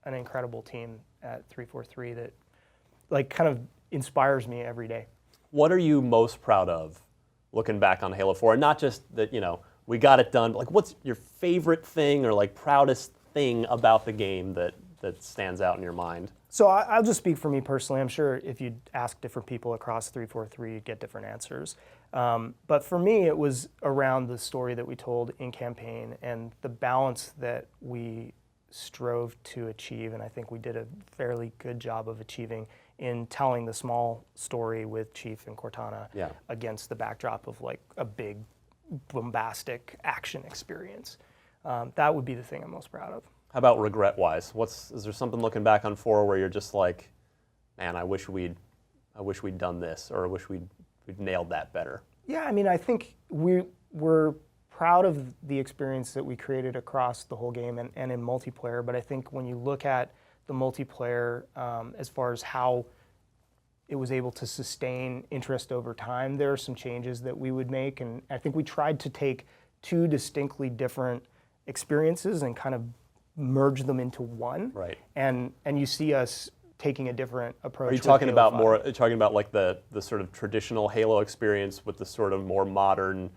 Speaker 2: an incredible team at 343 that like kind of inspires me every day.
Speaker 1: What are you most proud of looking back on Halo 4? And not just that, you know, we got it done, but like what's your favorite thing or like proudest thing about the game that stands out in your mind?
Speaker 2: So I'll just speak for me personally. I'm sure if you ask different people across 343, you'd get different answers. But for me, it was around the story that we told in campaign and the balance that we strove to achieve, and I think we did a fairly good job of achieving in telling the small story with Chief and Cortana against the backdrop of like a big bombastic action experience. That would be the thing I'm most proud of.
Speaker 1: How about regret-wise? Is there something looking back on 4 where you're just like, man, I wish we'd done this, or I wish we'd nailed that better?
Speaker 2: Yeah, I mean, I think we're proud of the experience that we created across the whole game and in multiplayer, but I think when you look at the multiplayer as far as how it was able to sustain interest over time, there are some changes that we would make, and I think we tried to take 2 distinctly different experiences and kind of merge them into one.
Speaker 1: Right.
Speaker 2: And you see us taking a different approach.
Speaker 1: Are you talking about talking about like the sort of traditional Halo experience with the sort of more modern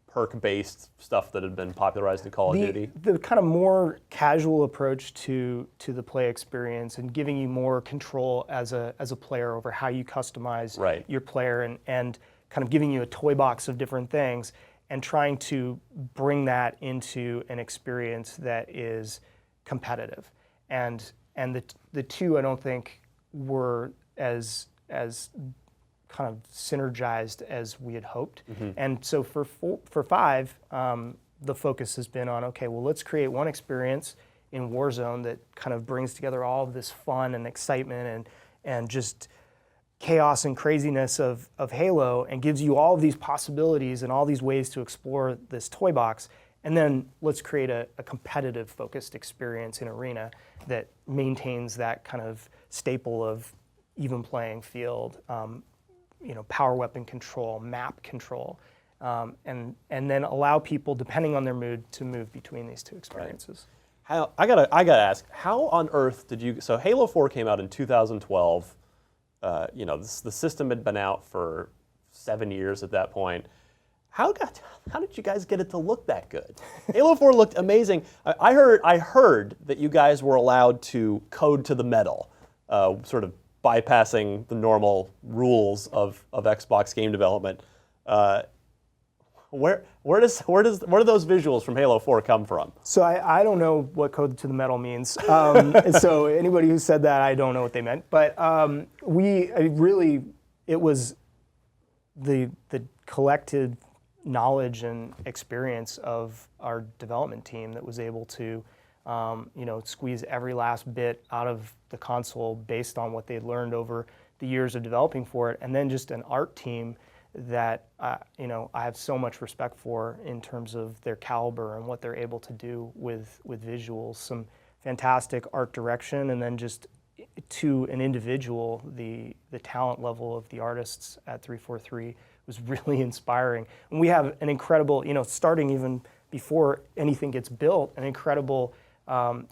Speaker 1: perk-based stuff that had been popularized in Call of Duty?
Speaker 2: The kind of more casual approach to the play experience and giving you more control as a player over how you customize your player and kind of giving you a toy box of different things and trying to bring that into an experience that is competitive. And the 2 I don't think were as kind of synergized as we had hoped. Mm-hmm. And so for 5, the focus has been on, okay, well, let's create one experience in Warzone that kind of brings together all of this fun and excitement and just chaos and craziness of Halo, and gives you all of these possibilities and all these ways to explore this toy box. And then let's create a competitive focused experience in Arena that maintains that kind of staple of even playing field, power weapon control, map control, and then allow people, depending on their mood, to move between these 2 experiences.
Speaker 1: Right. I gotta ask, how on earth did you? So Halo 4 came out in 2012. The system had been out for 7 years at that point. How did you guys get it to look that good? Halo 4 looked amazing. I heard that you guys were allowed to code to the metal, sort of bypassing the normal rules of Xbox game development. Where do those visuals from Halo 4 come from?
Speaker 2: So I don't know what code to the metal means. And so anybody who said that, I don't know what they meant. But it was the collective knowledge and experience of our development team that was able to squeeze every last bit out of the console based on what they'd learned over the years of developing for it, and then just an art team that I have so much respect for in terms of their caliber and what they're able to do with visuals. Some fantastic art direction, and then just to an individual, the talent level of the artists at 343 was really inspiring. And we have an incredible, starting even before anything gets built, an incredible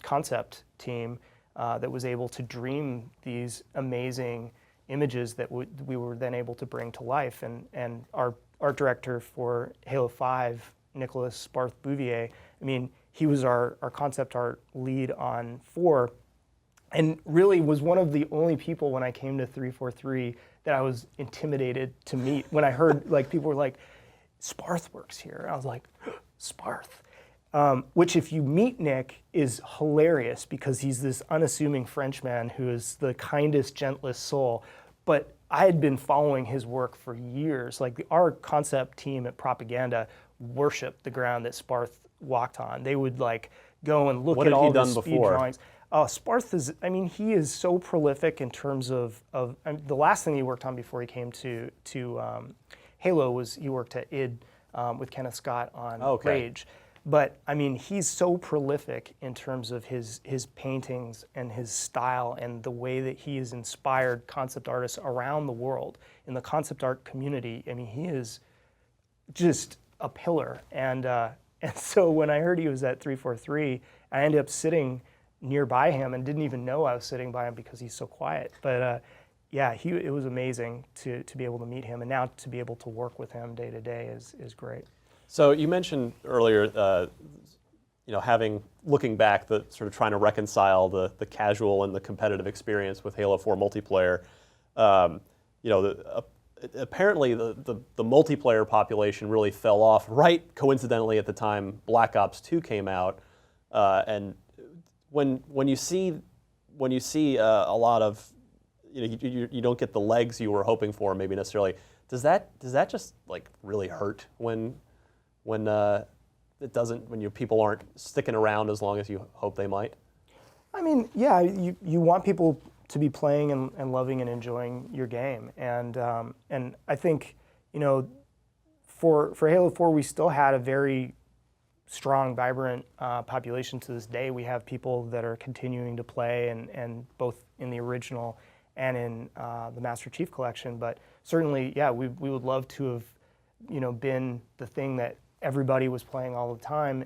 Speaker 2: concept team that was able to dream these amazing images that we were then able to bring to life. And our art director for Halo 5, Nicholas Sparth Bouvier, he was our concept art lead on 4, and really was one of the only people when I came to 343 that I was intimidated to meet. When I heard people were like, Sparth works here. I was like, Sparth. Which, if you meet Nick, is hilarious because he's this unassuming Frenchman who is the kindest, gentlest soul. But I had been following his work for years. Our concept team at Propaganda worshipped the ground that Sparth walked on. They would go and look at all the speed drawings. Sparth is, he is so prolific in terms of the last thing he worked on before he came to Halo was he worked at id with Kenneth Scott on Rage. But he's so prolific in terms of his paintings and his style and the way that he has inspired concept artists around the world in the concept art community. He is just a pillar. And so when I heard he was at 343, I ended up sitting nearby him and didn't even know I was sitting by him because he's so quiet. But it was amazing to be able to meet him, and now to be able to work with him day to day is great.
Speaker 1: So you mentioned earlier, looking back, the sort of trying to reconcile the casual and the competitive experience with Halo 4 multiplayer. Apparently the multiplayer population really fell off right coincidentally at the time Black Ops 2 came out, and when you see a lot of you don't get the legs you were hoping for maybe necessarily. Does that just really hurt when people aren't sticking around as long as you hope they might?
Speaker 2: You want people to be playing and loving and enjoying your game, and I think for Halo 4 we still had a very strong, vibrant population to this day. We have people that are continuing to play, and both in the original and in the Master Chief Collection. But certainly, we would love to have been the thing that everybody was playing all the time,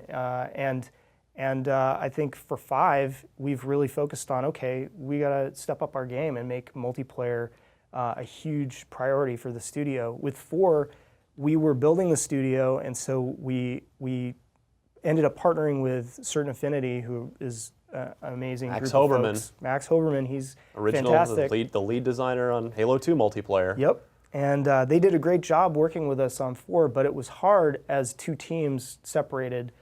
Speaker 2: and I think for 5 we've really focused on, we gotta step up our game and make multiplayer a huge priority for the studio. With 4, we were building the studio, and so we ended up partnering with Certain Affinity, who is an amazing
Speaker 1: Max
Speaker 2: group
Speaker 1: Hoberman.
Speaker 2: of folks. Max Hoberman, he's
Speaker 1: original,
Speaker 2: fantastic.
Speaker 1: the lead designer on Halo 2 multiplayer.
Speaker 2: Yep. And they did a great job working with us on 4, but it was hard as 2 teams separated,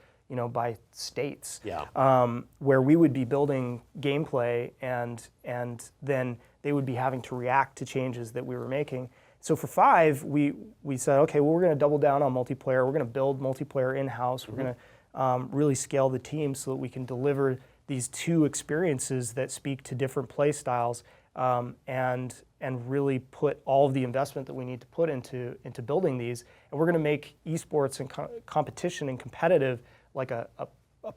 Speaker 2: by states.
Speaker 1: Yeah.
Speaker 2: Where we would be building gameplay, and then they would be having to react to changes that we were making. So for 5, we said, we're going to double down on multiplayer. We're going to build multiplayer in-house. We're going to really scale the team so that we can deliver these 2 experiences that speak to different play styles, and really put all of the investment that we need to put into building these. And we're going to make esports and competition and competitive like a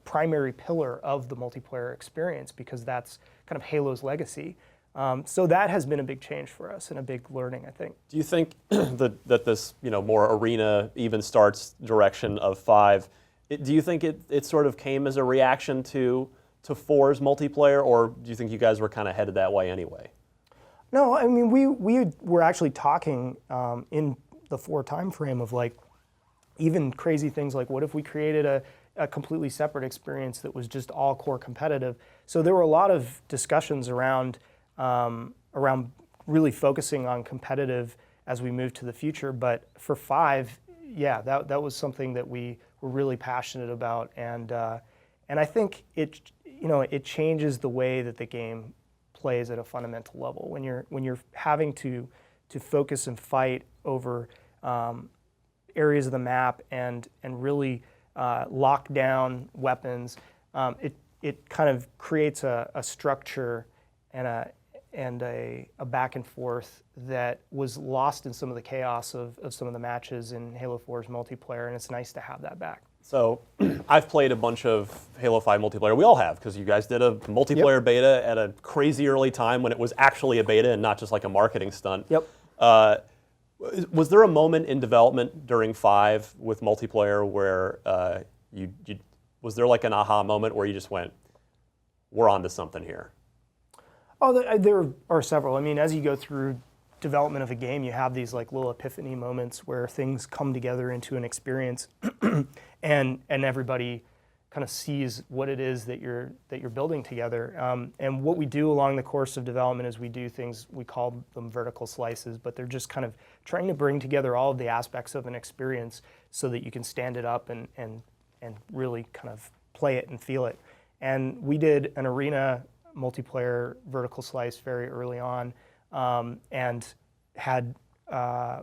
Speaker 2: primary pillar of the multiplayer experience, because that's kind of Halo's legacy. So that has been a big change for us and a big learning, I think.
Speaker 1: Do you think that this more arena even starts direction of 5, do you think it sort of came as a reaction to 4's multiplayer, or do you think you guys were kind of headed that way anyway?
Speaker 2: No, we were actually talking in the 4 timeframe of even crazy things like, what if we created a completely separate experience that was just all core competitive? So there were a lot of discussions around really focusing on competitive as we move to the future. But for 5, that was something that we were really passionate about, and I think it changes the way that the game plays at a fundamental level when you're having to focus and fight over areas of the map and really lock down weapons, it kind of creates a structure and a back and forth that was lost in some of the chaos of some of the matches in Halo 4's multiplayer, and it's nice to have that back.
Speaker 1: So I've played a bunch of Halo 5 multiplayer. We all have, because you guys did a multiplayer beta at a crazy early time when it was actually a beta and not just like a marketing stunt.
Speaker 2: Yep.
Speaker 1: Was there a moment in development during 5 with multiplayer where was there like an aha moment where you just went, we're onto something here?
Speaker 2: Oh, there are several. I mean, as you go through development of a game, you have these like little epiphany moments where things come together into an experience, and everybody kind of sees what it is that you're building together. And what we do along the course of development is we do things, we call them vertical slices, but they're just kind of trying to bring together all of the aspects of an experience so that you can stand it up and really kind of play it and feel it. And we did an arena multiplayer vertical slice very early on, and had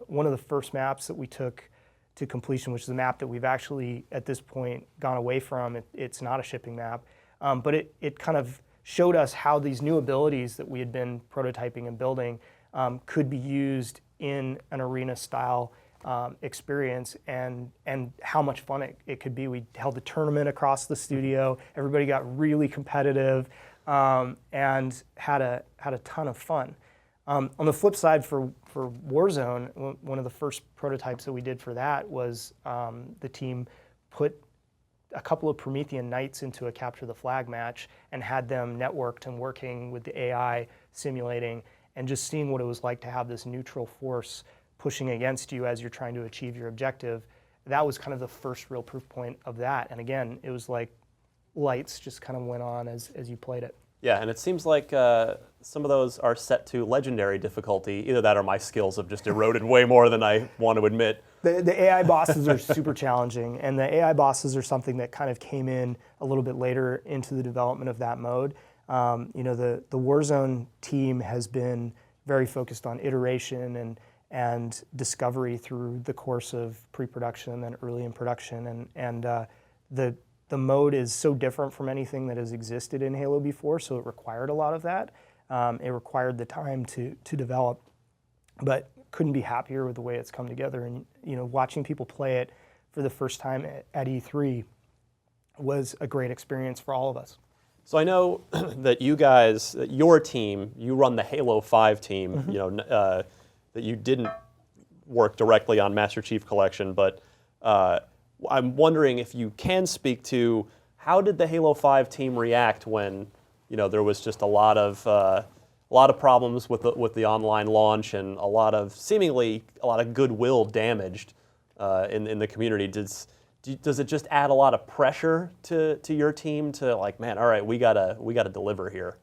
Speaker 2: one of the first maps that we took to completion, which is a map that we've actually at this point gone away from. It's not a shipping map, but it kind of showed us how these new abilities that we had been prototyping and building could be used in an arena style experience, and how much fun it could be. We held a tournament across the studio. Everybody got really competitive, and had a ton of fun. On the flip side, for Warzone, one of the first prototypes that we did for that was the team put a couple of Promethean Knights into a capture the flag match and had them networked and working with the AI, simulating, and just seeing what it was like to have this neutral force pushing against you as you're trying to achieve your objective. That was kind of the first real proof point of that. And again, it was like lights just kind of went on as you played it.
Speaker 1: Yeah, and it seems like some of those are set to legendary difficulty. Either that or my skills have just eroded way more than I want to admit.
Speaker 2: The AI bosses are super challenging, and the AI bosses are something that kind of came in a little bit later into the development of that mode. The Warzone team has been very focused on iteration and discovery through the course of pre-production and then early in production, and the mode is so different from anything that has existed in Halo before, so it required a lot of that. It required the time to develop, but couldn't be happier with the way it's come together. And watching people play it for the first time at E3 was a great experience for all of us.
Speaker 1: So I know that you guys, your team, you run the Halo 5 team. That you didn't work directly on Master Chief Collection, but I'm wondering if you can speak to how did the Halo 5 team react when there was just a lot of problems with the online launch and seemingly a lot of goodwill damaged in the community. Does it just add a lot of pressure to your team to like, man, all right, we gotta deliver here?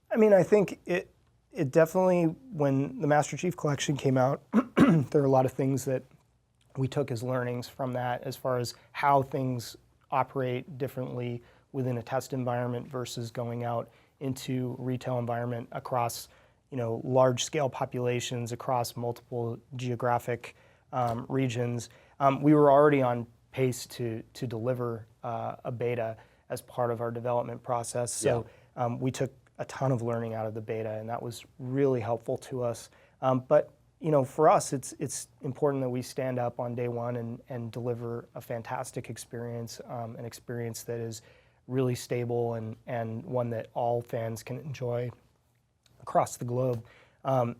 Speaker 2: I mean, I think it definitely, when the Master Chief Collection came out, there are a lot of things that we took as learnings from that, as far as how things operate differently within a test environment versus going out into retail environment across large-scale populations, across multiple geographic regions. We were already on pace to deliver a beta as part of our development process, so we took a ton of learning out of the beta, and that was really helpful to us. But for us, it's important that we stand up on day one and deliver a fantastic experience, an experience that is really stable and one that all fans can enjoy across the globe. And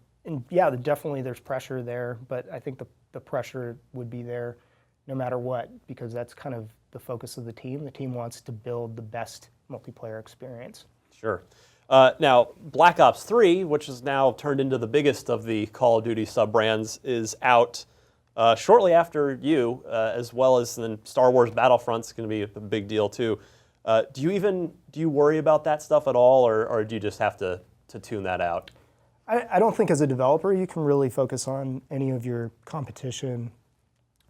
Speaker 2: yeah, definitely there's pressure there, but I think the pressure would be there no matter what, because that's kind of the focus of the team. The team wants to build the best multiplayer experience.
Speaker 1: Sure. Now, Black Ops 3, which is now turned into the biggest of the Call of Duty sub-brands, is out shortly after you, as well as then Star Wars Battlefront's going to be a big deal too. Do you worry about that stuff at all, or do you just have to tune that out?
Speaker 2: I don't think as a developer you can really focus on any of your competition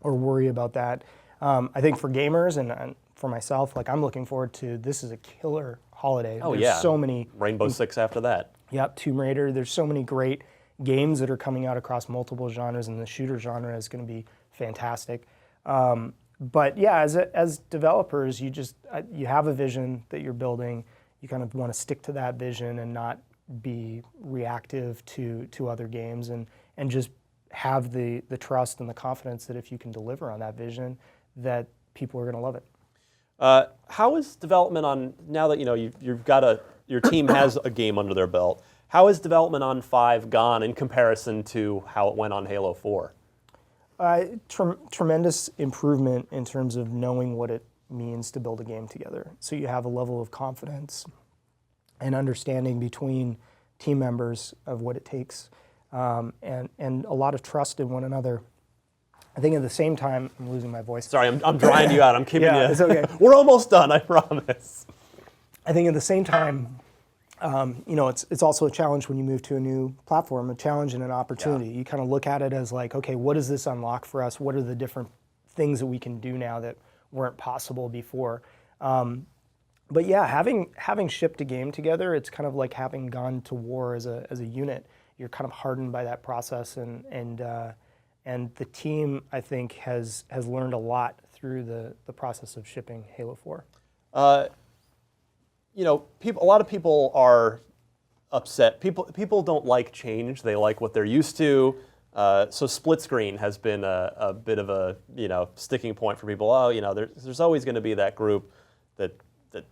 Speaker 2: or worry about that. I think for gamers and for myself, like, I'm looking forward to, this is a killer holiday.
Speaker 1: Oh,
Speaker 2: There's
Speaker 1: yeah.
Speaker 2: so many.
Speaker 1: Rainbow Six after that.
Speaker 2: Yep, Tomb Raider. There's so many great games that are coming out across multiple genres, and the shooter genre is going to be fantastic. But yeah, as developers, you have a vision that you're building. You kind of want to stick to that vision and not be reactive to other games, and just have the trust and the confidence that if you can deliver on that vision, that people are going to love it.
Speaker 1: How is development on, now that you've got your team has a game under their belt, how has development on 5 gone in comparison to how it went on Halo 4?
Speaker 2: Tremendous improvement in terms of knowing what it means to build a game together. So you have a level of confidence and understanding between team members of what it takes, and a lot of trust in one another. I think at the same time, I'm losing my voice.
Speaker 1: Sorry, I'm drying you out. I'm keeping you.
Speaker 2: It's okay.
Speaker 1: We're almost done, I promise.
Speaker 2: I think at the same time, it's also a challenge when you move to a new platform, a challenge and an opportunity. You kind of look at it as like, okay, what does this unlock for us? What are the different things that we can do now that weren't possible before? But yeah, having shipped a game together, it's kind of like having gone to war as a unit. You're kind of hardened by that process, and the team, I think, has learned a lot through the process of shipping Halo 4.
Speaker 1: A lot of people are upset. People don't like change. They like what they're used to. So split screen has been a bit of a sticking point for people. There's always going to be that group that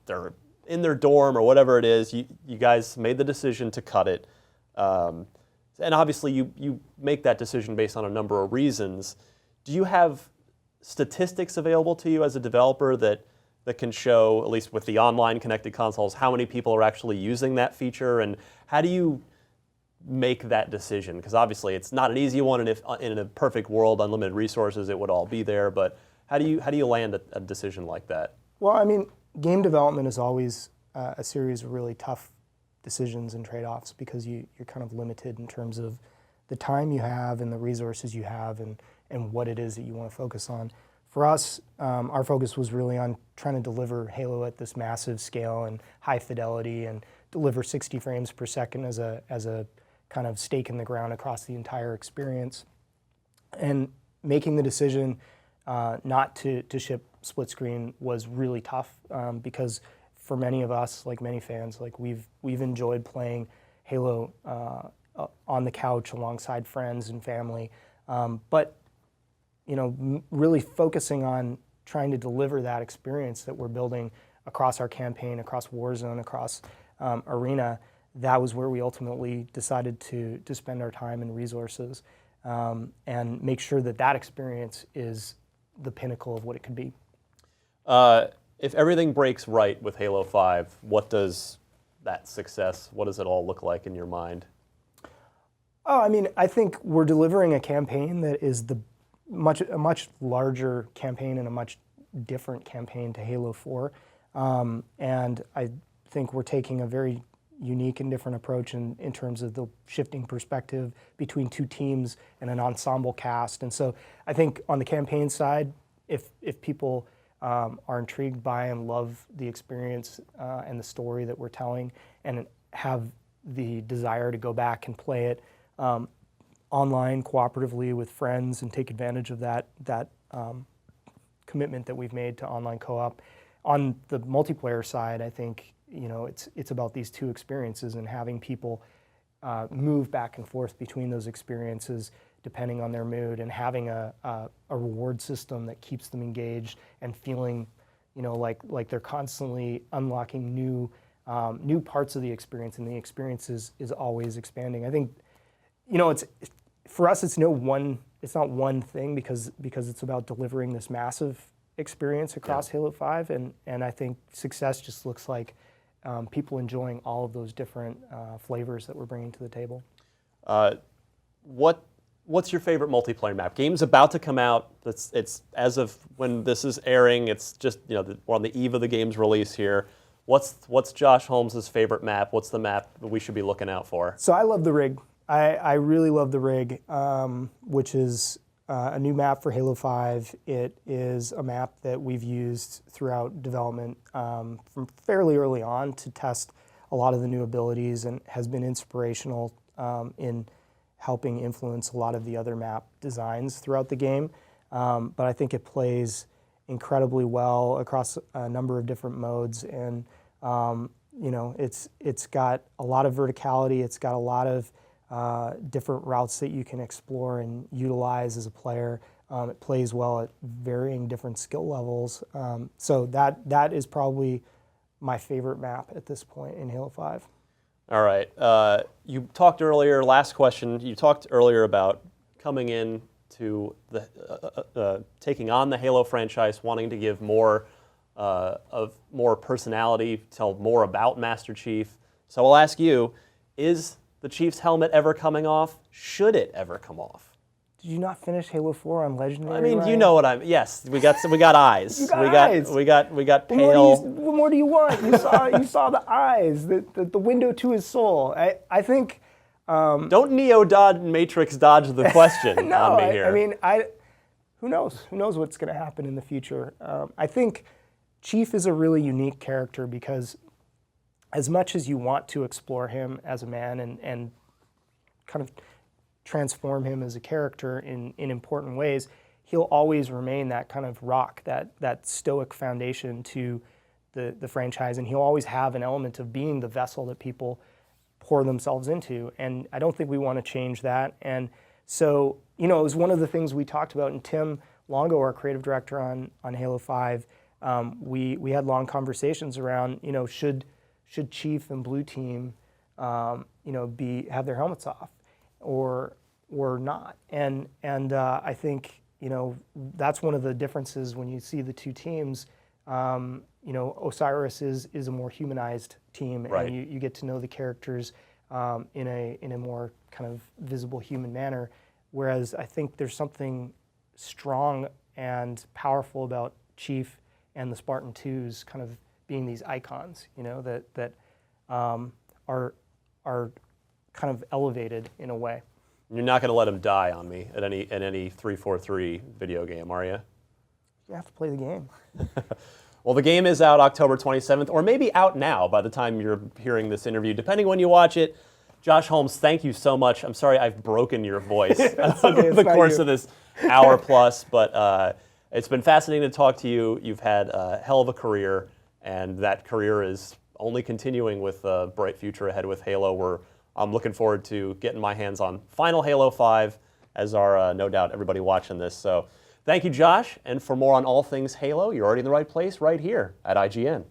Speaker 1: they're in their dorm or whatever it is. You guys made the decision to cut it, and obviously you make that decision based on a number of reasons. Do you have statistics available to you as a developer that can show, at least with the online connected consoles, how many people are actually using that feature, and how do you make that decision? Because obviously it's not an easy one, and if in a perfect world, unlimited resources, it would all be there. But how do you land a decision like that?
Speaker 2: Well, I mean, game development is always a series of really tough decisions and trade-offs, because you're kind of limited in terms of the time you have and the resources you have, and what it is that you want to focus on. For us, our focus was really on trying to deliver Halo at this massive scale and high fidelity, and deliver 60 frames per second as a kind of stake in the ground across the entire experience. And making the decision not to ship split screen was really tough, because for many of us, like many fans, like we've enjoyed playing Halo on the couch alongside friends and family, but really focusing on trying to deliver that experience that we're building across our campaign, across Warzone, across Arena. That was where we ultimately decided to spend our time and resources, and make sure that experience is the pinnacle of what it could be.
Speaker 1: If everything breaks right with Halo 5, what does it all look like in your mind?
Speaker 2: Oh, I mean, I think we're delivering a campaign that is a much larger campaign and a much different campaign to Halo 4. And I think we're taking a very unique and different approach in terms of the shifting perspective between two teams and an ensemble cast. And so I think on the campaign side, if people are intrigued by and love the experience and the story that we're telling, and have the desire to go back and play it online cooperatively with friends and take advantage of that commitment that we've made to online co-op. On the multiplayer side, I think it's about these two experiences and having people move back and forth between those experiences depending on their mood, and having a reward system that keeps them engaged and feeling like they're constantly unlocking new parts of the experience, and the experience is always expanding. I think it's for us, it's not one thing, because it's about delivering this massive experience across Halo 5, and I think success just looks like people enjoying all of those different flavors that we're bringing to the table.
Speaker 1: What's your favorite multiplayer map? Game's about to come out. It's as of when this is airing, it's just we're on the eve of the game's release here. What's Josh Holmes' favorite map? What's the map that we should be looking out for?
Speaker 2: So I love the rig. I really love the rig, which is a new map for Halo 5. It is a map that we've used throughout development from fairly early on to test a lot of the new abilities, and has been inspirational in helping influence a lot of the other map designs throughout the game. but I think it plays incredibly well across a number of different modes, and it's got a lot of verticality. It's got a lot of different routes that you can explore and utilize as a player. It plays well at varying different skill levels. So that is probably my favorite map at this point in Halo 5.
Speaker 1: All right. You talked earlier, last question, you talked earlier about coming in to the taking on the Halo franchise, wanting to give more personality, tell more about Master Chief. So I'll ask you, is the Chief's helmet ever coming off? Should it ever come off?
Speaker 2: Did you not finish Halo 4 on Legendary?
Speaker 1: I mean,
Speaker 2: Ryan?
Speaker 1: you know what I'm. Yes, we got eyes.
Speaker 2: You got eyes.
Speaker 1: We got pale.
Speaker 2: What more do you want? You saw the eyes, the window to his soul. I think.
Speaker 1: Don't Neo dodge Matrix dodge the question
Speaker 2: no,
Speaker 1: on me here.
Speaker 2: I mean, who knows? Who knows what's going to happen in the future? I think Chief is a really unique character because, as much as you want to explore him as a man and kind of transform him as a character in important ways, he'll always remain that kind of rock, that stoic foundation to the franchise, and he'll always have an element of being the vessel that people pour themselves into, and I don't think we want to change that. And so, it was one of the things we talked about, and Tim Longo, our creative director on Halo 5, we had long conversations around, should Chief and Blue Team, have their helmets off, or not. And I think, that's one of the differences when you see the two teams. Osiris is a more humanized team,
Speaker 1: right.
Speaker 2: And you get to know the characters in a more kind of visible human manner. Whereas I think there's something strong and powerful about Chief and the Spartan 2s kind of being these icons, that are kind of elevated in a way.
Speaker 1: You're not going to let him die on me at any 343 video game, are you?
Speaker 2: You have to play the game.
Speaker 1: Well, the game is out October 27th, or maybe out now by the time you're hearing this interview, depending when you watch it. Josh Holmes, thank you so much. I'm sorry I've broken your voice over the course of this hour plus, but it's been fascinating to talk to you. You've had a hell of a career, and that career is only continuing with a bright future ahead with Halo. I'm looking forward to getting my hands on final Halo 5, as are no doubt everybody watching this. So thank you, Josh. And for more on all things Halo, you're already in the right place right here at IGN.